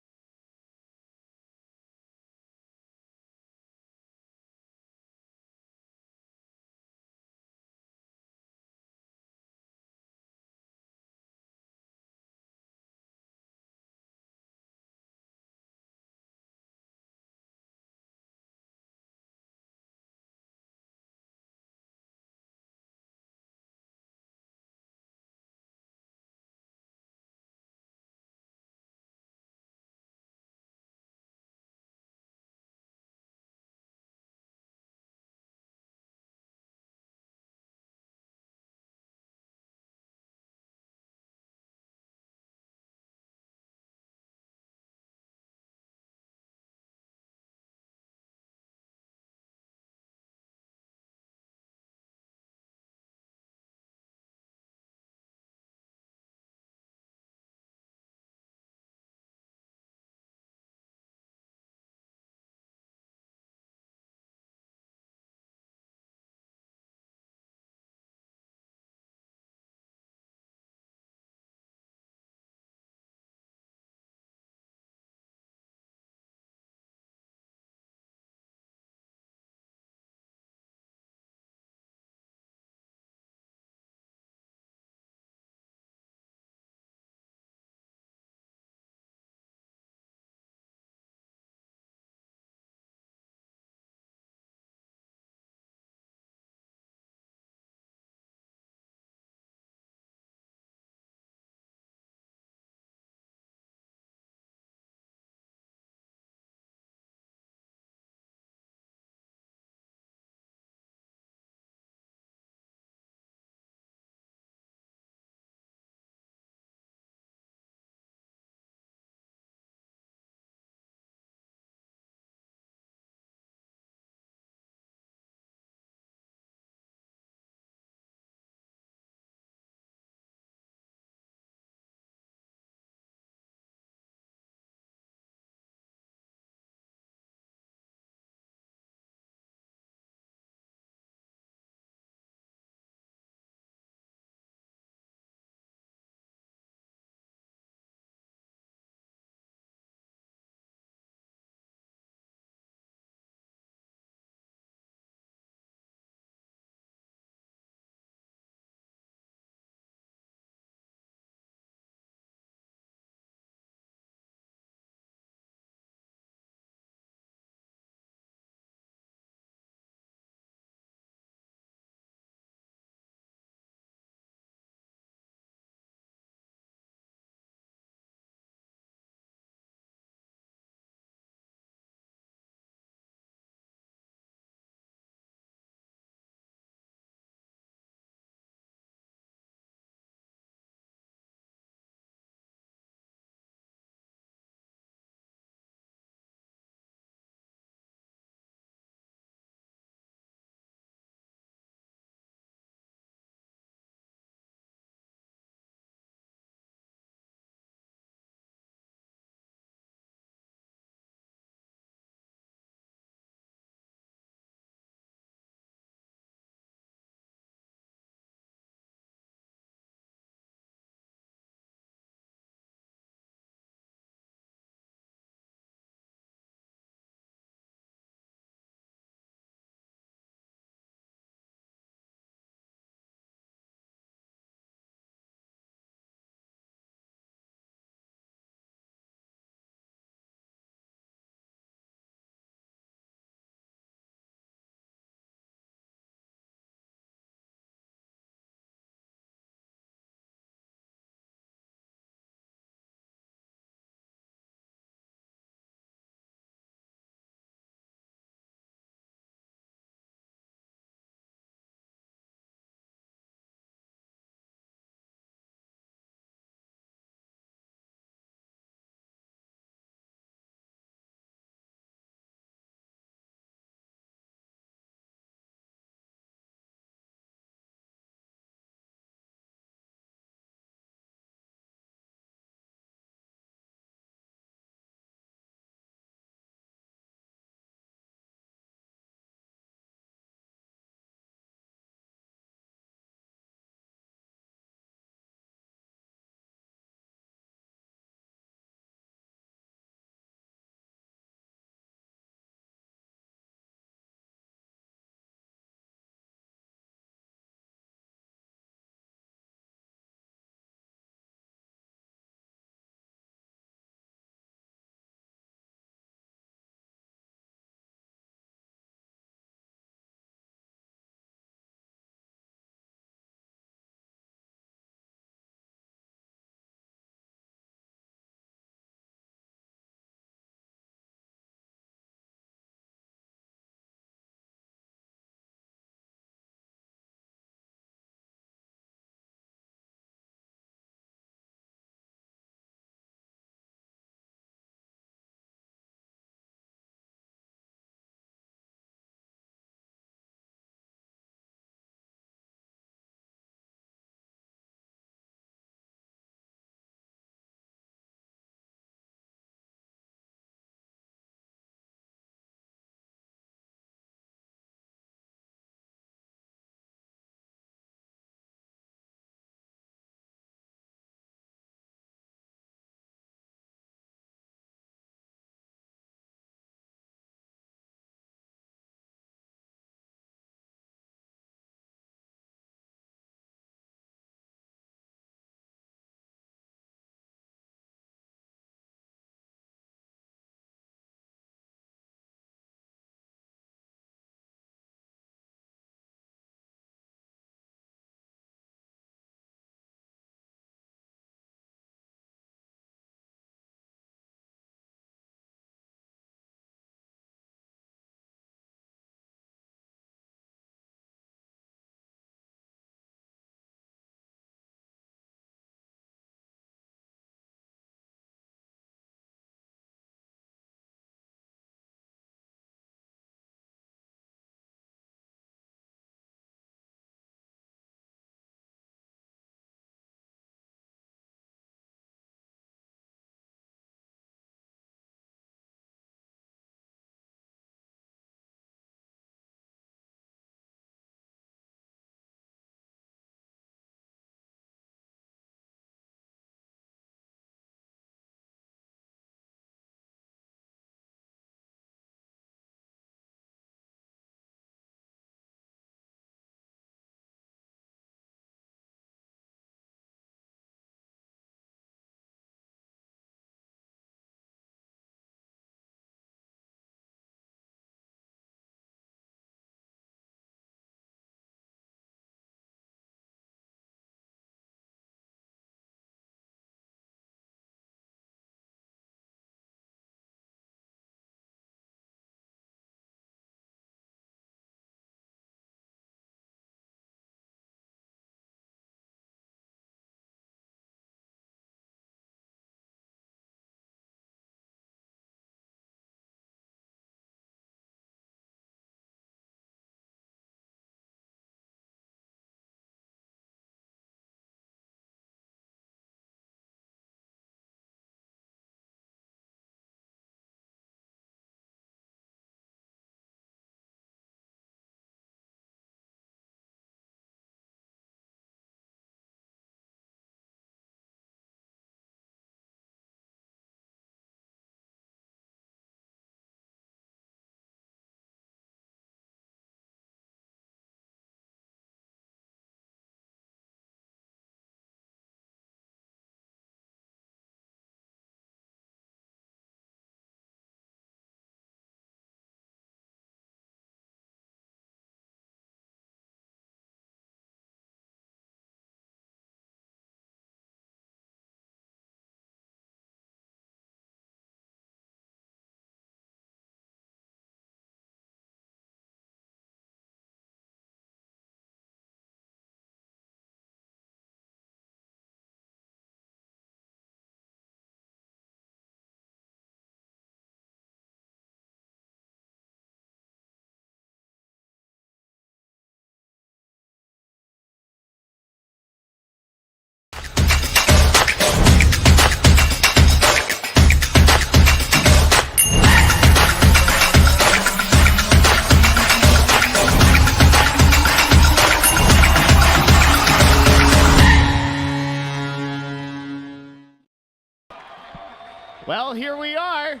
Well, here we are.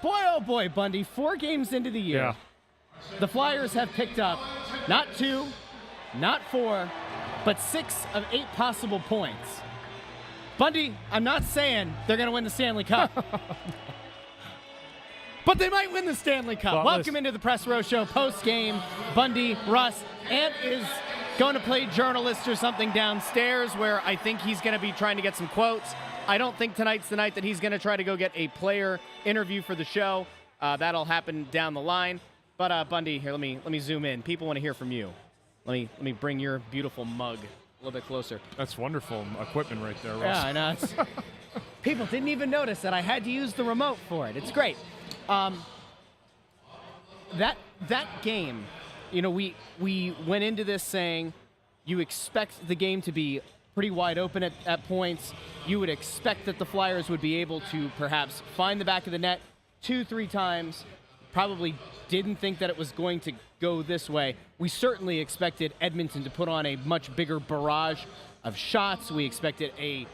Boy, oh boy, Bundy, 4 games into the year. Yeah. The Flyers have picked up not 2, not 4, but 6 of 8 possible points. Bundy, I'm not saying they're going to win the Stanley Cup. But they might win the Stanley Cup. Well, Welcome into the Press Row Show post-game. Bundy, Russ, Ant is going to play journalist or something downstairs where I think he's going to be trying to get some quotes. I don't think tonight's the night that he's going to try to go get a player interview for the show. That'll happen down the line. But Bundy, here, let me zoom in. People want to hear from you. Let me bring your beautiful mug a little bit closer. That's wonderful equipment right there, Russ. Yeah, I know. People didn't even notice that I had to use the remote for it. It's great. That game, you know, we went into this saying you expect the game to be pretty wide open at points. You would expect that the Flyers would be able to perhaps find the back of the net 2-3 times. Probably didn't think that it was going to go this way. We certainly expected Edmonton to put on a much bigger barrage of shots. We expected I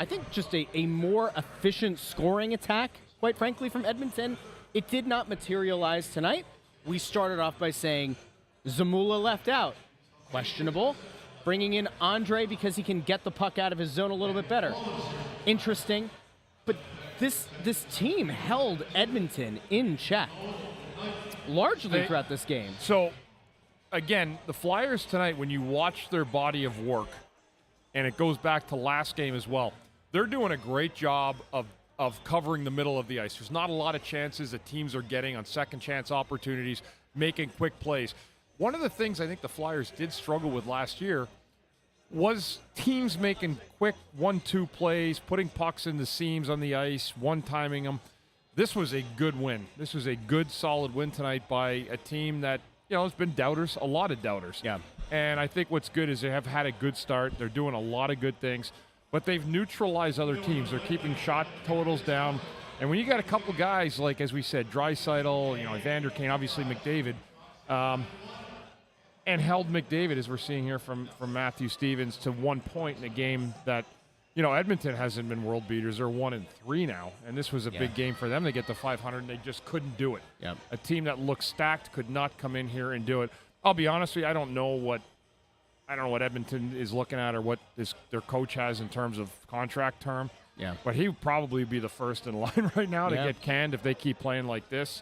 think just a more efficient scoring attack, quite frankly, from Edmonton. It did not materialize tonight. We started off by saying Zamula left out. Questionable. Bringing in Andre because he can get the puck out of his zone a little bit better. Interesting. But this team held Edmonton in check largely throughout this game. So, again, the Flyers tonight, when you watch their body of work, and it goes back to last game as well, they're doing a great job of covering the middle of the ice. There's not a lot of chances that teams are getting on second chance opportunities, making quick plays. One of the things I think the Flyers did struggle with last year was teams making quick 1-2 plays, putting pucks in the seams on the ice, one-timing them. This was a good win. This was a good, solid win tonight by a team that, you know, has been doubters, a lot of doubters. Yeah. And I think what's good is they have had a good start. They're doing a lot of good things, but they've neutralized other teams. They're keeping shot totals down. And when you got a couple guys like, as we said, Draisaitl, you know, Evander Kane, obviously McDavid, and held McDavid, as we're seeing here from Matthew Stevens, to 1 point in a game that, you know, Edmonton hasn't been world beaters. They're 1-3 now, and this was a big game for them. They get to 500, and they just couldn't do it. Yep. A team that looked stacked could not come in here and do it. I'll be honest with you, I don't know what Edmonton is looking at or what their coach has in terms of contract term. Yeah. But he would probably be the first in line right now to get canned if they keep playing like this.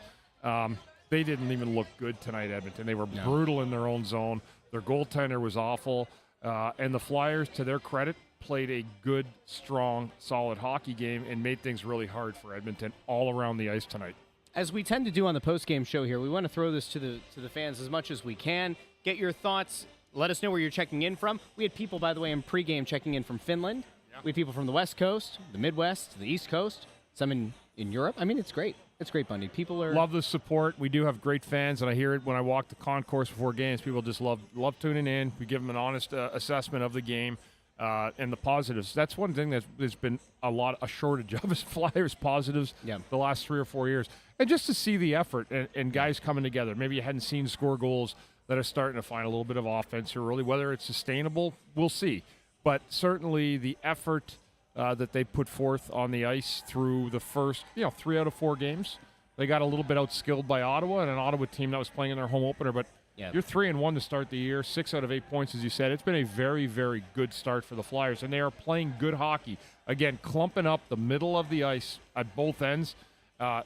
They didn't even look good tonight, Edmonton. They were brutal in their own zone. Their goaltender was awful. And the Flyers, to their credit, played a good, strong, solid hockey game and made things really hard for Edmonton all around the ice tonight. As we tend to do on the postgame show here, we want to throw this to the fans as much as we can. Get your thoughts. Let us know where you're checking in from. We had people, by the way, in pregame checking in from Finland. Yeah. We had people from the West Coast, the Midwest, the East Coast, some in Europe. I mean, it's great. It's great, Bundy. People are... Love the support. We do have great fans, and I hear it when I walk the concourse before games. People just love tuning in. We give them an honest assessment of the game and the positives. That's one thing that there's been a shortage of is Flyers positives the last 3 or 4 years. And just to see the effort and guys coming together. Maybe you hadn't seen score goals that are starting to find a little bit of offense here early. Whether it's sustainable, we'll see. But certainly the effort that they put forth on the ice through the first 3 out of 4 games. They got a little bit outskilled by Ottawa, and an Ottawa team that was playing in their home opener. But you're 3-1 to start the year, 6 out of 8 points, as you said. It's been a very, very good start for the Flyers, and they are playing good hockey. Again, clumping up the middle of the ice at both ends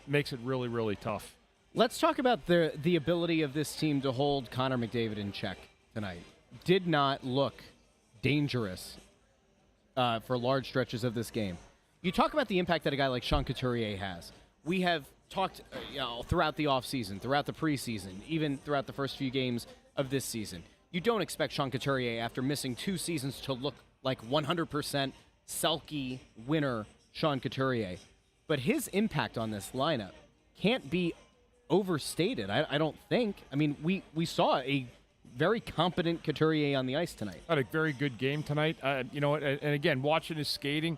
makes it really, really tough. Let's talk about the ability of this team to hold Connor McDavid in check tonight. Did not look dangerous for large stretches of this game. You talk about the impact that a guy like Sean Couturier has. We have talked throughout the offseason, throughout the preseason, even throughout the first few games of this season. You don't expect Sean Couturier, after missing 2 seasons, to look like 100% Selke winner Sean Couturier. But his impact on this lineup can't be overstated, I don't think. I mean, we saw a very competent Couturier on the ice tonight. Had a very good game tonight. And again, watching his skating,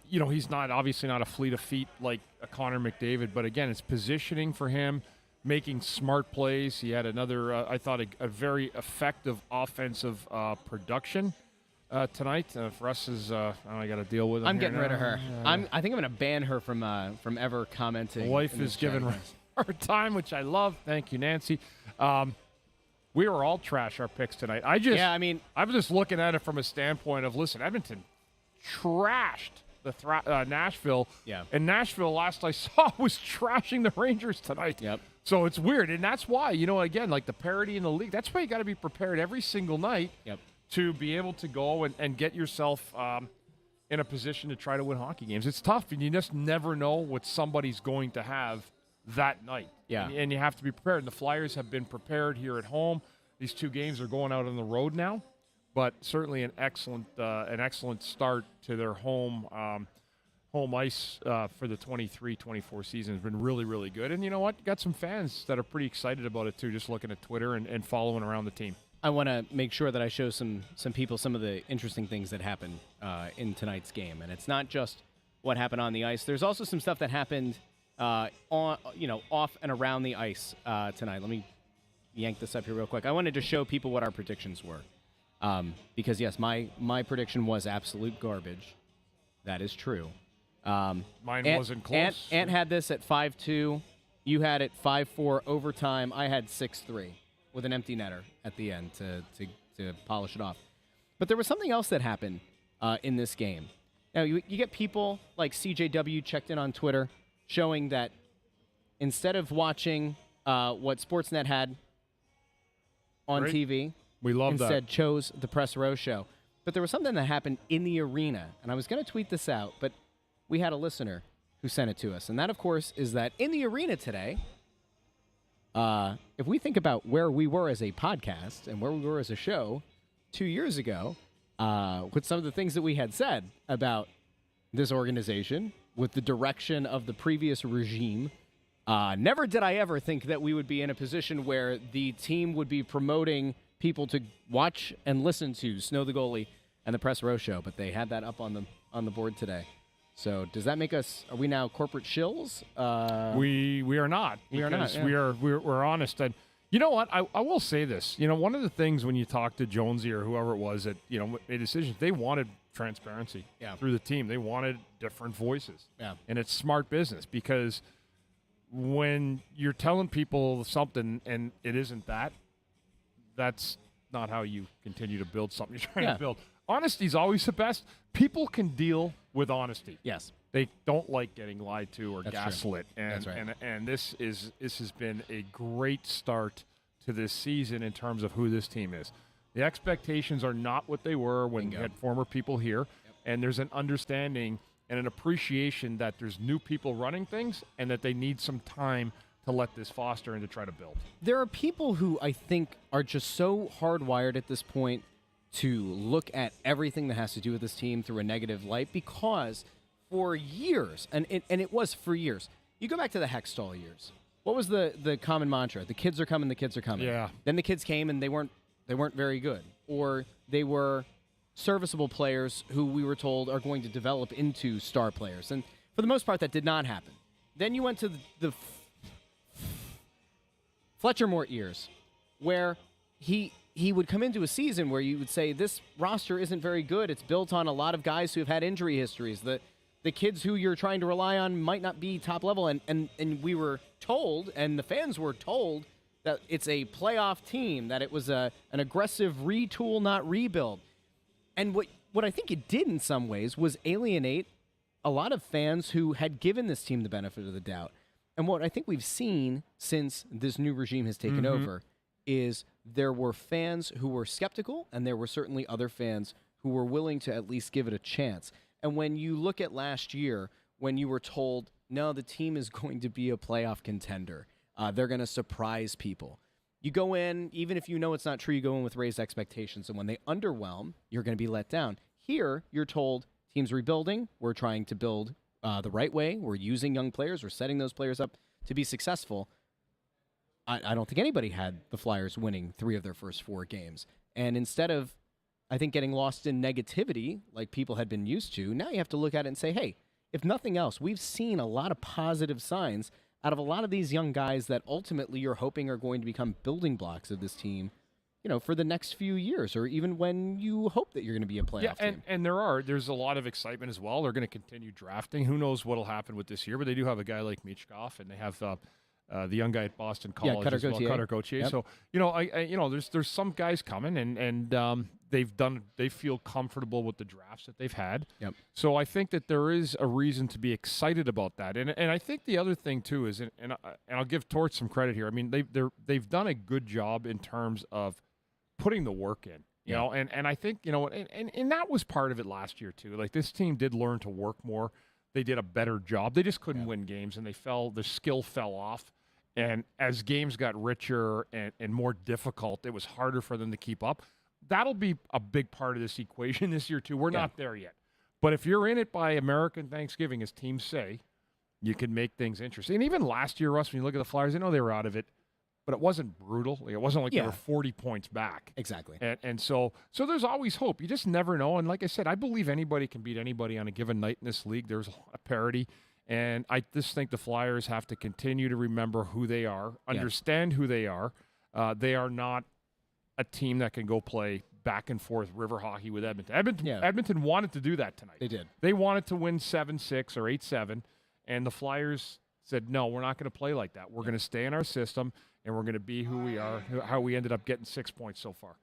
he's obviously not a fleet of feet like a Connor McDavid, but again, it's positioning for him, making smart plays. He had another, I thought, a very effective offensive production. tonight. If Russ is, I got to deal with him. I'm here getting rid of now. her. I think I'm going to ban her from ever commenting. The wife in this is giving chat. her time, which I love. Thank you, Nancy. We were all trash our picks tonight. I was just looking at it from a standpoint of, listen, Edmonton trashed the Nashville. Yeah. And Nashville, last I saw, was trashing the Rangers tonight. Yep. So it's weird. And that's why, again, like the parity in the league, that's why you got to be prepared every single night to be able to go and get yourself in a position to try to win hockey games. It's tough, and you just never know what somebody's going to have that night. Yeah. And you have to be prepared. And the Flyers have been prepared here at home. These two games are going out on the road now, but certainly an excellent start to their home ice for the 23-24 season has been really, really good. And you know what? You got some fans that are pretty excited about it too, just looking at Twitter and following around the team. I want to make sure that I show some people some of the interesting things that happened in tonight's game, and it's not just what happened on the ice. There's also some stuff that happened off and around the ice tonight. Let me yank this up here real quick. I wanted to show people what our predictions were, because yes, my prediction was absolute garbage. That is true. Mine wasn't close. Ant had this at 5-2. You had it 5-4 overtime. I had 6-3 with an empty netter at the end to polish it off. But there was something else that happened in this game. Now, you get people like CJW checked in on Twitter showing that instead of watching what Sportsnet had on Great. TV, We love instead chose the Press Row show. But there was something that happened in the arena, and I was going to tweet this out, but we had a listener who sent it to us. And that, of course, is that in the arena today, if we think about where we were as a podcast and where we were as a show 2 years ago, with some of the things that we had said about this organization, with the direction of the previous regime, never did I ever think that we would be in a position where the team would be promoting people to watch and listen to Snow the Goalie and the Press Row show, but they had that up on the board today. So does that make us? Are we now corporate shills? We are not. We are not, because yeah. we're honest. And you know what? I will say this. One of the things when you talk to Jonesy or whoever it was that made decisions, they wanted transparency through the team. They wanted different voices. Yeah. And it's smart business, because when you're telling people something and it isn't that's not how you continue to build something you're trying to build. Honesty's always the best. People can deal with honesty. Yes. They don't like getting lied to or That's gaslit. true. And, That's right. and this has been a great start to this season in terms of who this team is. The expectations are not what they were when you had former people here. And there's an understanding and an appreciation that there's new people running things and that they need some time to let this foster and to try to build. There are people who I think are just so hardwired at this point to look at everything that has to do with this team through a negative light, because for years, and it was for years, you go back to the Hextall years. What was the common mantra? The kids are coming, the kids are coming. Yeah. Then the kids came and they weren't very good, or they were serviceable players who we were told are going to develop into star players. And for the most part, that did not happen. Then you went to the Fletcher Mort years, where he would come into a season where you would say, this roster isn't very good. It's built on a lot of guys who have had injury histories. The kids who you're trying to rely on might not be top level. And we were told, and the fans were told, that it's a playoff team, that it was an aggressive retool, not rebuild. And what I think it did in some ways was alienate a lot of fans who had given this team the benefit of the doubt. And what I think we've seen since this new regime has taken over is there were fans who were skeptical, and there were certainly other fans who were willing to at least give it a chance. And when you look at last year, when you were told, no, the team is going to be a playoff contender, they're going to surprise people. You go in, even if you know it's not true, you go in with raised expectations. And when they underwhelm, you're going to be let down. Here, you're told, team's rebuilding. We're trying to build the right way. We're using young players. We're setting those players up to be successful. I don't think anybody had the Flyers winning 3 of their first 4 games. And instead of, I think, getting lost in negativity like people had been used to, now you have to look at it and say, hey, if nothing else, we've seen a lot of positive signs out of a lot of these young guys that ultimately you're hoping are going to become building blocks of this team for the next few years, or even when you hope that you're going to be a playoff team. And there's a lot of excitement as well. They're going to continue drafting. Who knows what'll happen with this year? But they do have a guy like Michkov, and they have the young guy at Boston College, Cutter as well, Gauthier. Cutter Gauthier. Yep. So there's some guys coming, and they feel comfortable with the drafts that they've had. Yep. So I think that there is a reason to be excited about that. And I think the other thing too is, and I'll give Torch some credit here. I mean, they've done a good job in terms of putting the work in, you know, and I think, and that was part of it last year too. Like, this team did learn to work more. They did a better job. They just couldn't win games, and the skill fell off. And as games got richer and more difficult, it was harder for them to keep up. That'll be a big part of this equation this year too. We're not there yet. But if you're in it by American Thanksgiving, as teams say, you can make things interesting. And even last year, Russ, when you look at the Flyers, I know they were out of it, but it wasn't brutal. Like, it wasn't like they were 40 points back. Exactly. And so there's always hope. You just never know. And like I said, I believe anybody can beat anybody on a given night in this league. There's a lot of parity. And I just think the Flyers have to continue to remember who they are, understand who they are. They are not a team that can go play back and forth river hockey with Edmonton. Edmonton wanted to do that tonight. They did. They wanted to win 7-6 or 8-7, and the Flyers said, no, we're not going to play like that. We're going to stay in our system, and we're going to be who we are, how we ended up getting 6 points so far.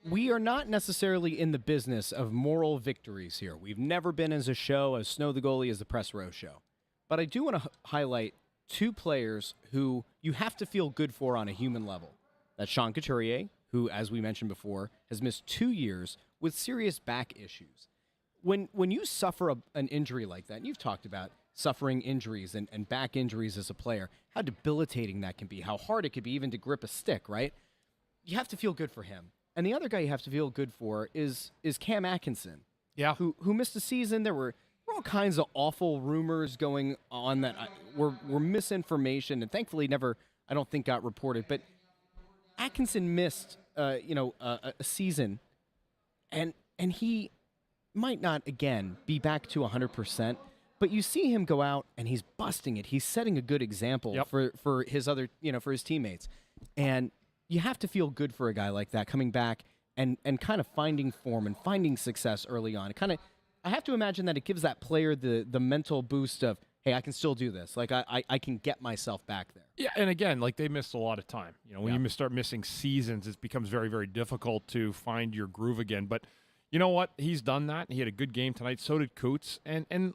We are not necessarily in the business of moral victories here. We've never been as a show, as Snow the Goalie, as the Press Row show. But I do want to highlight two players who you have to feel good for on a human level. That's Sean Couturier, who, as we mentioned before, has missed 2 years with serious back issues. When you suffer an injury like that, and you've talked about suffering injuries and back injuries as a player, how debilitating that can be, how hard it could be even to grip a stick, right? You have to feel good for him. And the other guy you have to feel good for is Cam Atkinson, who missed a season. There were all kinds of awful rumors going on that were misinformation, and thankfully never, I don't think, got reported. But Atkinson missed, a season, and he might not again be back to 100%. But you see him go out and he's busting it. He's setting a good example for his other, for his teammates, and you have to feel good for a guy like that coming back and kind of finding form and finding success early on. I have to imagine that it gives that player the mental boost of, hey, I can still do this. Like, I can get myself back there. Yeah, and again, like, they missed a lot of time. When you start missing seasons, it becomes very, very difficult to find your groove again. But you know what? He's done that. He had a good game tonight. So did Coots. And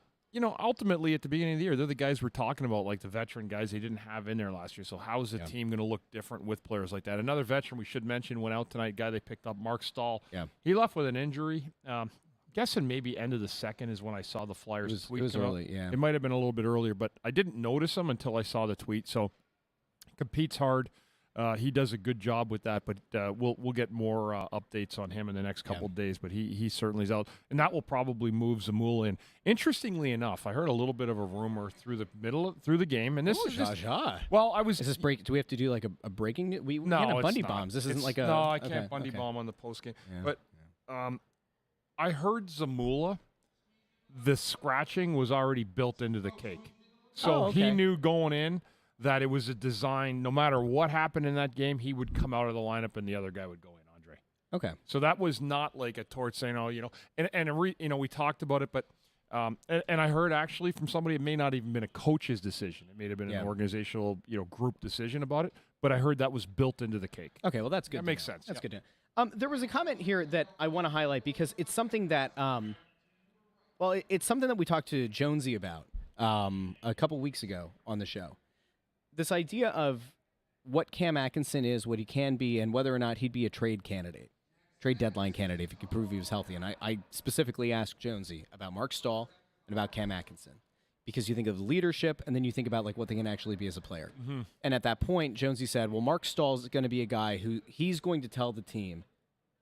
ultimately at the beginning of the year, they're the guys we're talking about, like the veteran guys they didn't have in there last year. So how is the team going to look different with players like that? Another veteran we should mention went out tonight, guy they picked up, Mark Stahl. Yeah. He left with an injury. Guessing maybe end of the second is when I saw the Flyers tweet. It was early, yeah. It might have been a little bit earlier, but I didn't notice him until I saw the tweet. So competes hard. He does a good job with that, but we'll get more updates on him in the next couple of days. But he certainly is out, and that will probably move Zamula in. Interestingly enough, I heard a little bit of a rumor through the game, and this is just well, I was. Is this break? Do we have to do like a breaking? We no, can't Bundy not. bombs. This isn't like a. No, I can't Bundy bomb on the post game. Yeah. But I heard Zamula. The scratching was already built into the cake, so he knew going in that it was a design. No matter what happened in that game, he would come out of the lineup and the other guy would go in. Andre. Okay. So that was not like a Torch saying, "Oh, we talked about it," but and I heard actually from somebody, it may not even been a coach's decision. It may have been an organizational, group decision about it. But I heard that was built into the cake. Okay, well that's good. That makes sense. That's good to know. There was a comment here that I want to highlight because it's something that, it's something that we talked to Jonesy about a couple weeks ago on the show. This idea of what Cam Atkinson is, what he can be, and whether or not he'd be a trade deadline candidate if he could prove he was healthy. And I specifically asked Jonesy about Mark Stahl and about Cam Atkinson because you think of leadership and then you think about like what they can actually be as a player. Mm-hmm. And at that point, Jonesy said, well, Mark Stahl is going to be a guy who he's going to tell the team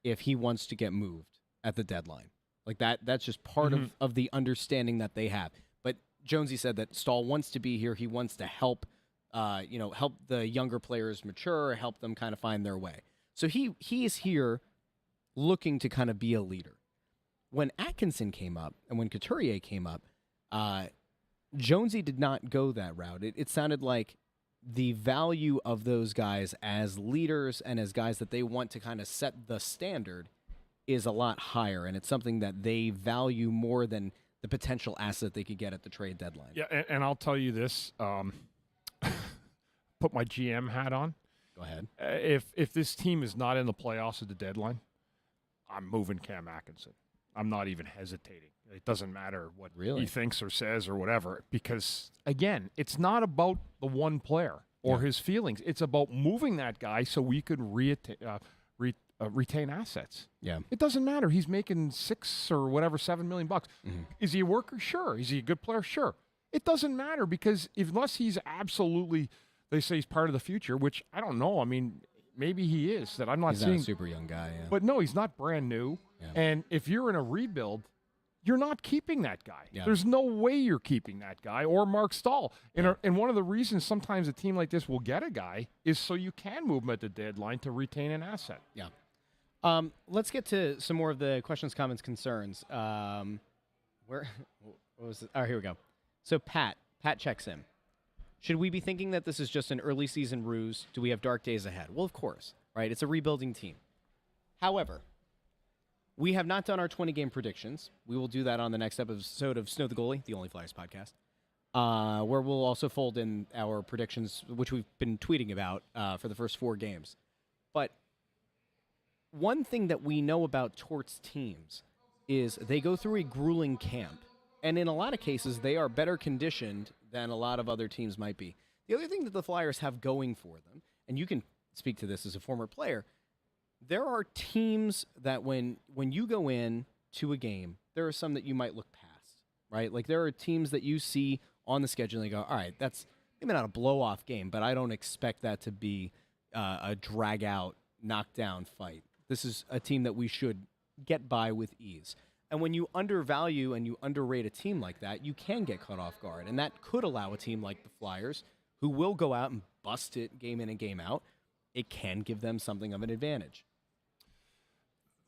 if he wants to get moved at the deadline. Like that's just part of the understanding that they have. But Jonesy said that Stahl wants to be here. He wants to help help the younger players mature, help them kind of find their way. So he is here looking to kind of be a leader. When Atkinson came up and when Couturier came up, Jonesy did not go that route. It sounded like the value of those guys as leaders and as guys that they want to kind of set the standard is a lot higher, and it's something that they value more than the potential asset they could get at the trade deadline. Yeah, and I'll tell you this, put my GM hat on. Go ahead. If this team is not in the playoffs at the deadline, I'm moving Cam Atkinson. I'm not even hesitating. It doesn't matter what he thinks or says or whatever, because, again, it's not about the one player or his feelings. It's about moving that guy so we could retain assets. Yeah. It doesn't matter. He's making $7 million. Is he a worker? Sure. Is he a good player? Sure. It doesn't matter, because unless he's absolutely, they say he's part of the future, which I don't know. I mean, maybe he is. That I'm not seeing. He's not a super young guy. Yeah. But no, he's not brand new. Yeah. And if you're in a rebuild, you're not keeping that guy. Yeah. There's no way you're keeping that guy or Mark Stahl. And one of the reasons sometimes a team like this will get a guy is so you can move him at the deadline to retain an asset. Yeah. Let's get to some more of the questions, comments, concerns. What was it? Oh, here we go. So Pat checks in. Should we be thinking that this is just an early season ruse? Do we have dark days ahead? Well, of course, right? It's a rebuilding team. However, we have not done our 20-game predictions. We will do that on the next episode of Snow the Goalie, the Only Flyers podcast, where we'll also fold in our predictions, which we've been tweeting about for the first 4 games. But one thing that we know about Torts teams is they go through a grueling camp. And in a lot of cases, they are better conditioned than a lot of other teams might be. The other thing that the Flyers have going for them, and you can speak to this as a former player, there are teams that when you go in to a game, there are some that you might look past, right? Like there are teams that you see on the schedule and they go, all right, that's maybe not a blow-off game, but I don't expect that to be a drag-out, knockdown fight. This is a team that we should get by with ease. And when you undervalue and you underrate a team like that, you can get caught off guard. And that could allow a team like the Flyers, who will go out and bust it game in and game out, it can give them something of an advantage.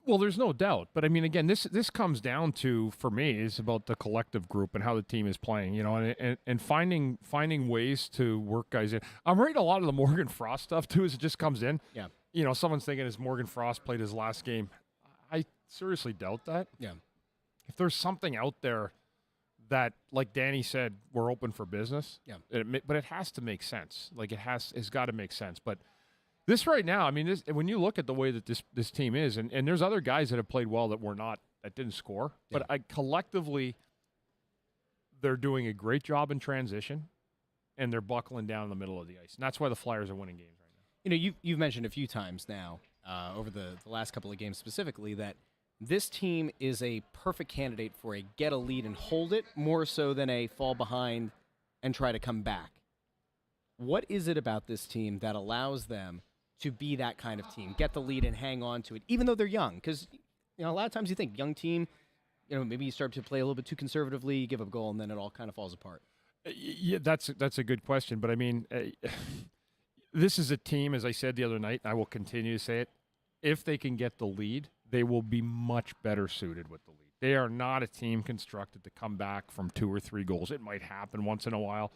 Well, there's no doubt. But, I mean, again, this comes down to, for me, is about the collective group and how the team is playing, you know, and finding ways to work guys in. I'm reading a lot of the Morgan Frost stuff, too, as it just comes in. Yeah. You know, someone's thinking, has Morgan Frost played his last game? I seriously doubt that. Yeah. If there's something out there that, like Danny said, we're open for business, but it has to make sense. Like it's got to make sense. But this right now, I mean, when you look at the way that this team is, and there's other guys that have played well that didn't score, but collectively, they're doing a great job in transition, and they're buckling down in the middle of the ice, and that's why the Flyers are winning games right now. You know, you've mentioned a few times now over the last couple of games specifically that this team is a perfect candidate for a get a lead and hold it more so than a fall behind and try to come back. What is it about this team that allows them to be that kind of team, get the lead and hang on to it, even though they're young? Because, you know, a lot of times you think young team, you know, maybe you start to play a little bit too conservatively, you give up a goal, and then it all kind of falls apart. Yeah, that's a good question. But, I mean, this is a team, as I said the other night, and I will continue to say it, if they can get the lead, they will be much better suited with the lead. They are not a team constructed to come back from 2 or 3 goals. It might happen once in a while,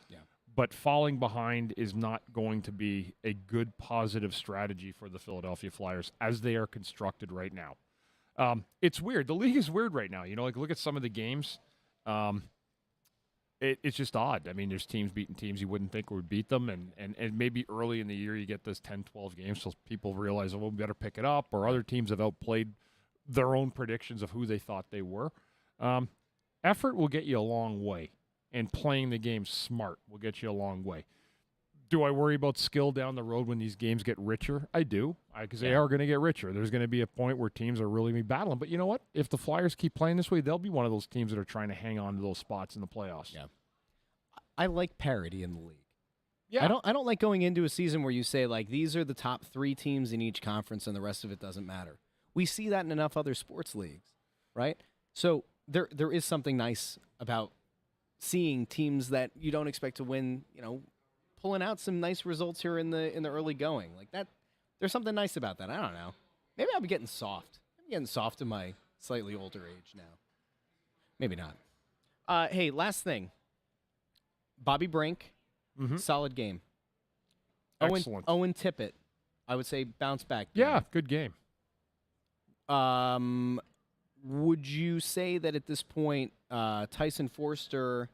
but falling behind is not going to be a good, positive strategy for the Philadelphia Flyers as they are constructed right now. It's weird. The league is weird right now. You know, like look at some of the games. It's just odd. I mean, there's teams beating teams you wouldn't think would beat them, and maybe early in the year you get those 10, 12 games so people realize, well, we better pick it up, or other teams have outplayed their own predictions of who they thought they were. Effort will get you a long way, and playing the game smart will get you a long way. Do I worry about skill down the road when these games get richer? I do, because they are going to get richer. There's going to be a point where teams are really going to be battling. But you know what? If the Flyers keep playing this way, they'll be one of those teams that are trying to hang on to those spots in the playoffs. Yeah, I like parity in the league. Yeah, I don't like going into a season where you say, like, these are the top 3 teams in each conference and the rest of it doesn't matter. We see that in enough other sports leagues, right? So there is something nice about seeing teams that you don't expect to win, you know, pulling out some nice results here in the early going. Like that, there's something nice about that. I don't know. Maybe I'll be getting soft. I'm getting soft in my slightly older age now. Maybe not. Hey, last thing. Bobby Brink, solid game. Excellent. Owen Tippett, I would say bounce back. Yeah, good game. Would you say that at this point, Tyson Forster,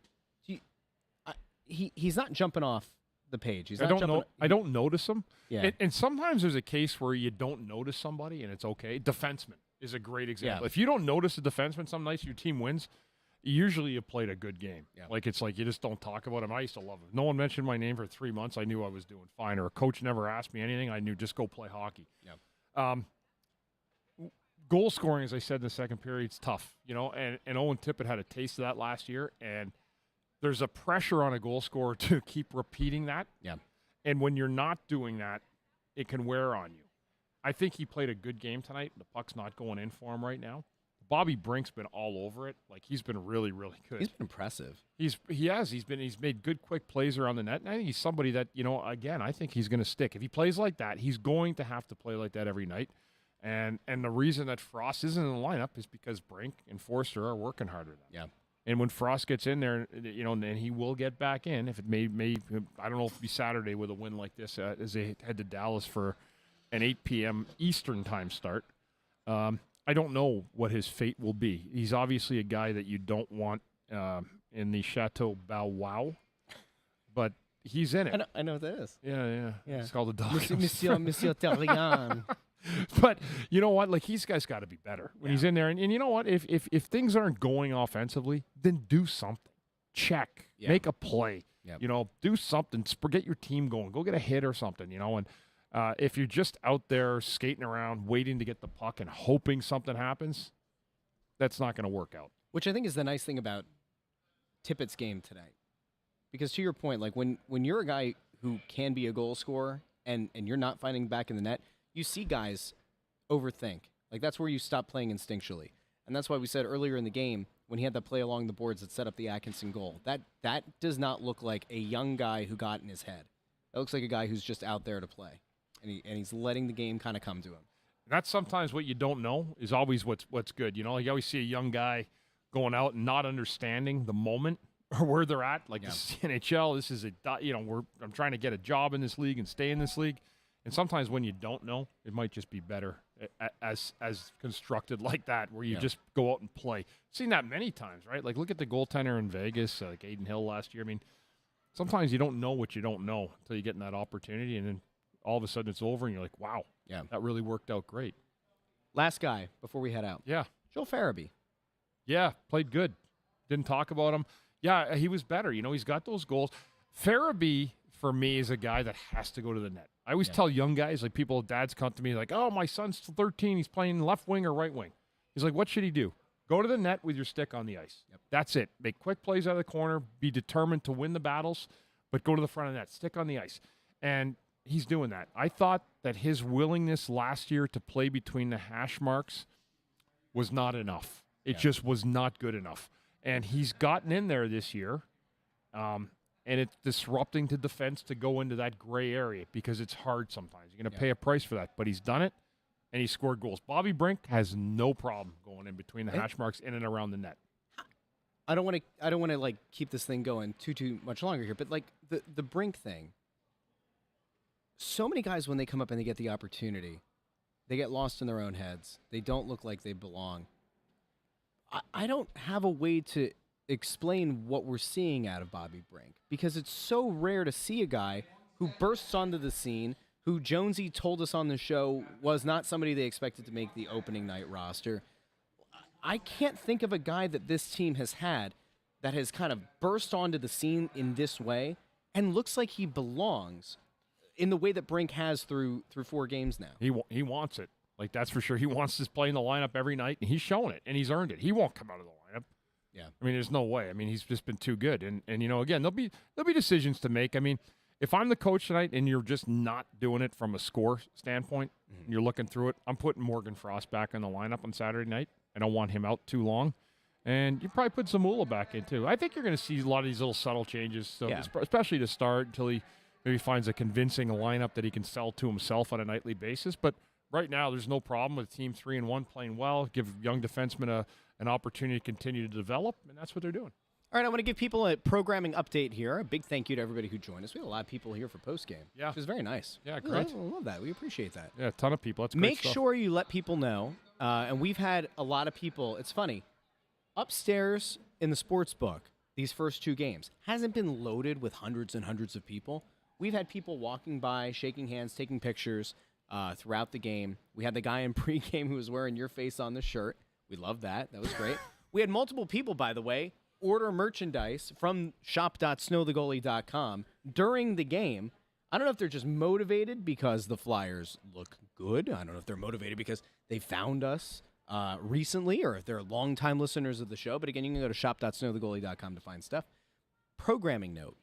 he's not jumping off the page? He's I not don't know. I don't notice him. Yeah. And sometimes there's a case where you don't notice somebody, and it's okay. Defenseman is a great example. Yeah. If you don't notice a defenseman some nights, your team wins. Usually you played a good game. Yeah. Like it's like you just don't talk about him. I used to love him. No one mentioned my name for 3 months. I knew I was doing fine. Or a coach never asked me anything. I knew just go play hockey. Yeah. Goal scoring, as I said in the second period, is tough. And Owen Tippett had a taste of that last year. And there's a pressure on a goal scorer to keep repeating that. Yeah. And when you're not doing that, it can wear on you. I think he played a good game tonight. The puck's not going in for him right now. Bobby Brink's been all over it. Like he's been really, really good. He's been impressive. He's made good quick plays around the net. And I think he's somebody that, again, I think he's going to stick. If he plays like that, he's going to have to play like that every night. And the reason that Frost isn't in the lineup is because Brink and Forster are working harder than him. Yeah. And when Frost gets in there, and he will get back in. If it may I don't know if it'll be Saturday with a win like this as they head to Dallas for an 8 p.m. Eastern time start. I don't know what his fate will be. He's obviously a guy that you don't want in the Chateau Bow Wow, but he's in it. I know what that is. Yeah. It's called the dog. Monsieur Therien. But you know what? Like he's got to be better when he's in there. And you know what? If things aren't going offensively, then do something. Check. Yeah. Make a play. Yep. Do something. Get your team going. Go get a hit or something. And if you're just out there skating around, waiting to get the puck and hoping something happens, that's not going to work out. Which I think is the nice thing about Tippett's game tonight. Because to your point, like when you're a guy who can be a goal scorer and you're not finding back in the net, you see guys overthink. Like that's where you stop playing instinctually. And that's why we said earlier in the game when he had that play along the boards that set up the Atkinson goal, that does not look like a young guy who got in his head. That looks like a guy who's just out there to play. And he's letting the game kind of come to him. That's sometimes what you don't know is always what's good. You always see a young guy going out and not understanding the moment or where they're at. Like this is NHL, this is I'm trying to get a job in this league and stay in this league. And sometimes when you don't know, it might just be better as constructed like that, where you just go out and play. Seen that many times, right? Like look at the goaltender in Vegas, like Aiden Hill last year. I mean, sometimes you don't know what you don't know until you get in that opportunity, and then all of a sudden it's over, and you're like, wow, that really worked out great. Last guy before we head out. Yeah. Joel Farabee. Yeah, played good. Didn't talk about him. Yeah, he was better. He's got those goals. Farabee, for me, is a guy that has to go to the net. I always tell young guys, like dads come to me like, oh, my son's 13. He's playing left wing or right wing. He's like, what should he do? Go to the net with your stick on the ice. Yep. That's it. Make quick plays out of the corner. Be determined to win the battles, but go to the front of the net. Stick on the ice. And he's doing that. I thought that his willingness last year to play between the hash marks was not enough. It just was not good enough. And he's gotten in there this year. And it's disrupting to defense to go into that gray area because it's hard sometimes. You're going to pay a price for that. But he's done it, and he scored goals. Bobby Brink has no problem going in between the hash marks in and around the net. I don't want to like keep this thing going too much longer here, but like the Brink thing. So many guys, when they come up and they get the opportunity, they get lost in their own heads. They don't look like they belong. I don't have a way to explain what we're seeing out of Bobby Brink because it's so rare to see a guy who bursts onto the scene, who Jonesy told us on the show was not somebody they expected to make the opening night roster. I can't think of a guy that this team has had that has kind of burst onto the scene in this way and looks like he belongs in the way that Brink has through 4 games now. He wants it. Like, that's for sure. He wants to play in the lineup every night, and he's shown it, and he's earned it. He won't come out of the lineup. Yeah. I mean, there's no way. I mean, he's just been too good. And again, there'll be decisions to make. I mean, if I'm the coach tonight and you're just not doing it from a score standpoint, and you're looking through it, I'm putting Morgan Frost back in the lineup on Saturday night. I don't want him out too long. And you probably put Zamula back in, too. I think you're going to see a lot of these little subtle changes, so especially to start until he maybe finds a convincing lineup that he can sell to himself on a nightly basis. But right now, there's no problem with Team 3-1 playing well, give young defensemen an opportunity to continue to develop, and that's what they're doing. All right, I want to give people a programming update here. A big thank you to everybody who joined us. We had a lot of people here for postgame. Yeah. Which is very nice. Yeah, great. I love that. We appreciate that. Yeah, a ton of people. That's great Make stuff. sure you let people know, and we've had a lot of people. It's funny. Upstairs in the sports book, these first 2 games hasn't been loaded with hundreds and hundreds of people. We've had people walking by, shaking hands, taking pictures throughout the game. We had the guy in pregame who was wearing your face on the shirt. We loved that. That was great. We had multiple people, by the way, order merchandise from shop.snowthegoalie.com during the game. I don't know if they're just motivated because the Flyers look good. I don't know if they're motivated because they found us recently or if they're longtime listeners of the show. But again, you can go to shop.snowthegoalie.com to find stuff. Programming note.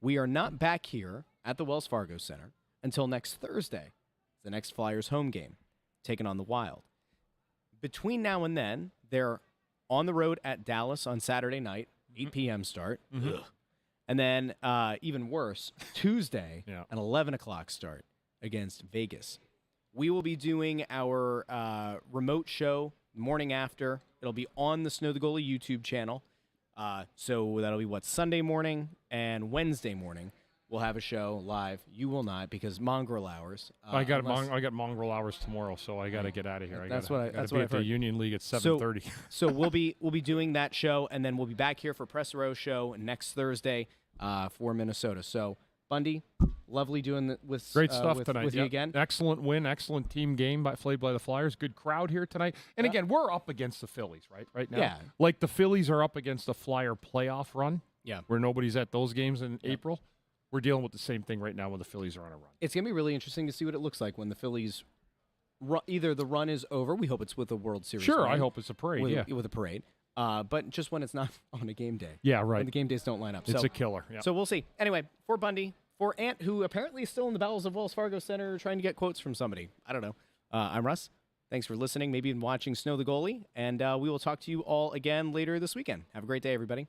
We are not back here at the Wells Fargo Center until next Thursday. It's the next Flyers home game, taking on the Wild. Between now and then, they're on the road at Dallas on Saturday night, 8 p.m. start. Ugh. And then, even worse, Tuesday, an 11 o'clock start against Vegas. We will be doing our remote show morning after. It'll be on the Snow the Goalie YouTube channel. So that'll be, Sunday morning and Wednesday morning. We'll have a show live. You will not because mongrel hours. I got mongrel hours tomorrow, so I got to get out of here. That's what I've at the heard. Union League at 7:30. So we'll be doing that show, and then we'll be back here for Press Row show next Thursday for Minnesota. So Bundy, lovely doing with Great stuff tonight. with you again. Excellent win, excellent team game played by the Flyers. Good crowd here tonight. And again, we're up against the Phillies right now. Yeah. Like the Phillies are up against the Flyer playoff run. Yeah. Where nobody's at those games in April. We're dealing with the same thing right now when the Phillies are on a run. It's going to be really interesting to see what it looks like when the Phillies either the run is over. We hope it's with a World Series. Sure, run, I hope it's a parade. with a parade. But just when it's not on a game day. Yeah, right. When the game days don't line up. It's a killer. Yeah. So we'll see. Anyway, for Bundy, for Ant, who apparently is still in the bowels of Wells Fargo Center trying to get quotes from somebody. I don't know. I'm Russ. Thanks for listening, maybe even watching Snow the Goalie. And we will talk to you all again later this weekend. Have a great day, everybody.